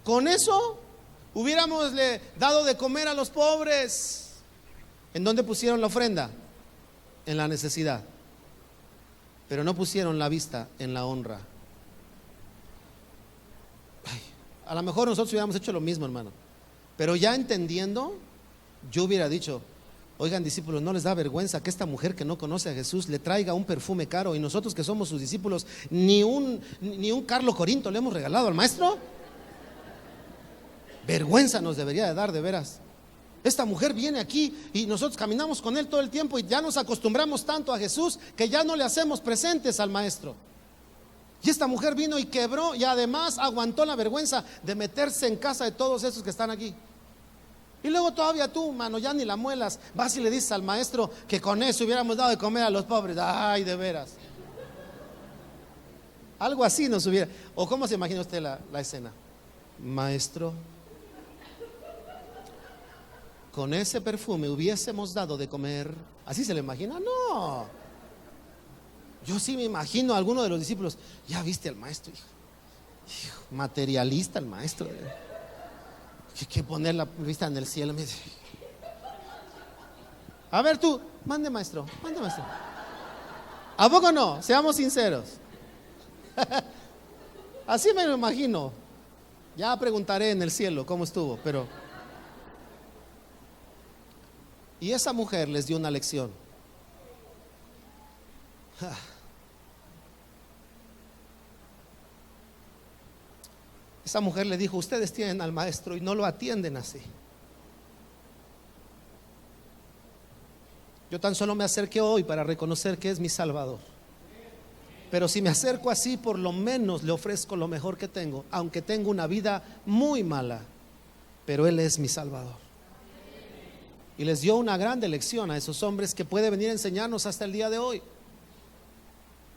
con eso hubiéramos dado de comer a los pobres. ¿En dónde pusieron la ofrenda? En la necesidad, pero no pusieron la vista en la honra. A lo mejor nosotros hubiéramos hecho lo mismo, hermano, pero ya entendiendo, yo hubiera dicho, oigan, discípulos, ¿no les da vergüenza que esta mujer que no conoce a Jesús le traiga un perfume caro y nosotros que somos sus discípulos ni un Carlo Corinto le hemos regalado al maestro? Vergüenza nos debería de dar, de veras. Esta mujer viene aquí y nosotros caminamos con él todo el tiempo y ya nos acostumbramos tanto a Jesús que ya no le hacemos presentes al maestro. Y esta mujer vino y quebró y además aguantó la vergüenza de meterse en casa de todos esos que están aquí. Y luego todavía tú, mano, ya ni la muelas, vas y le dices al maestro que con eso hubiéramos dado de comer a los pobres. Ay, de veras. Algo así nos hubiera. ¿O cómo se imagina usted la escena? Maestro, con ese perfume hubiésemos dado de comer. ¿Así se le imagina? No. Yo sí me imagino a alguno de los discípulos. Ya viste al maestro, hijo, materialista el maestro. Hay que poner la vista en el cielo. A ver tú, mande maestro. ¿A poco no? Seamos sinceros. Así me lo imagino. Ya preguntaré en el cielo cómo estuvo, pero... Y esa mujer les dio una lección. Esa mujer le dijo, ustedes tienen al maestro y no lo atienden así. Yo tan solo me acerqué hoy para reconocer que es mi Salvador. Pero si me acerco así, por lo menos le ofrezco lo mejor que tengo, aunque tengo una vida muy mala, pero Él es mi Salvador. Y les dio una grande lección a esos hombres que puede venir a enseñarnos hasta el día de hoy.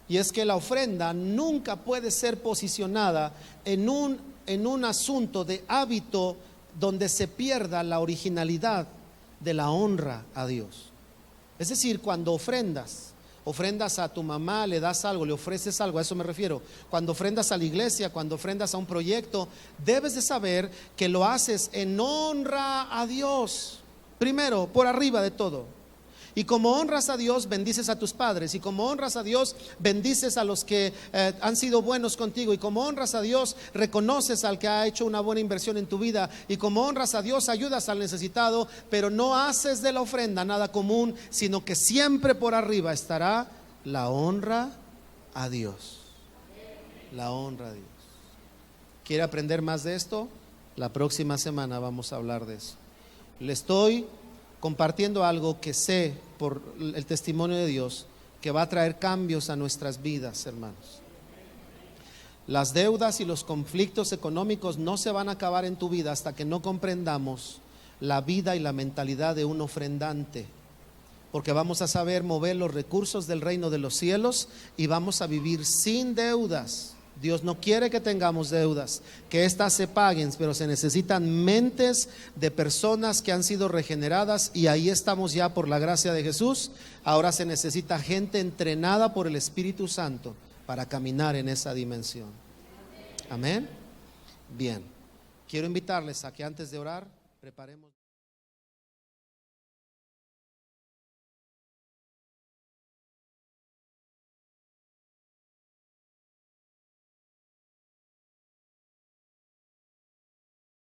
Y es que la ofrenda nunca puede ser posicionada en un asunto de hábito donde se pierda la originalidad de la honra a Dios. Es decir, cuando ofrendas a tu mamá, le das algo, le ofreces algo, a eso me refiero. Cuando ofrendas a la iglesia, cuando ofrendas a un proyecto, debes de saber que lo haces en honra a Dios, primero, por arriba de todo. Y como honras a Dios, bendices a tus padres. Y como honras a Dios, bendices a los que han sido buenos contigo. Y como honras a Dios, reconoces al que ha hecho una buena inversión en tu vida. Y como honras a Dios, ayudas al necesitado. Pero no haces de la ofrenda nada común, sino que siempre por arriba estará la honra a Dios. La honra a Dios. ¿Quiere aprender más de esto? La próxima semana vamos a hablar de eso. Le estoy compartiendo algo que sé por el testimonio de Dios que va a traer cambios a nuestras vidas, hermanos. Las deudas y los conflictos económicos no se van a acabar en tu vida hasta que no comprendamos la vida y la mentalidad de un ofrendante, porque vamos a saber mover los recursos del reino de los cielos y vamos a vivir sin deudas. Dios no quiere que tengamos deudas, que éstas se paguen, pero se necesitan mentes de personas que han sido regeneradas y ahí estamos ya por la gracia de Jesús. Ahora se necesita gente entrenada por el Espíritu Santo para caminar en esa dimensión. Amén. Bien, quiero invitarles a que antes de orar preparemos.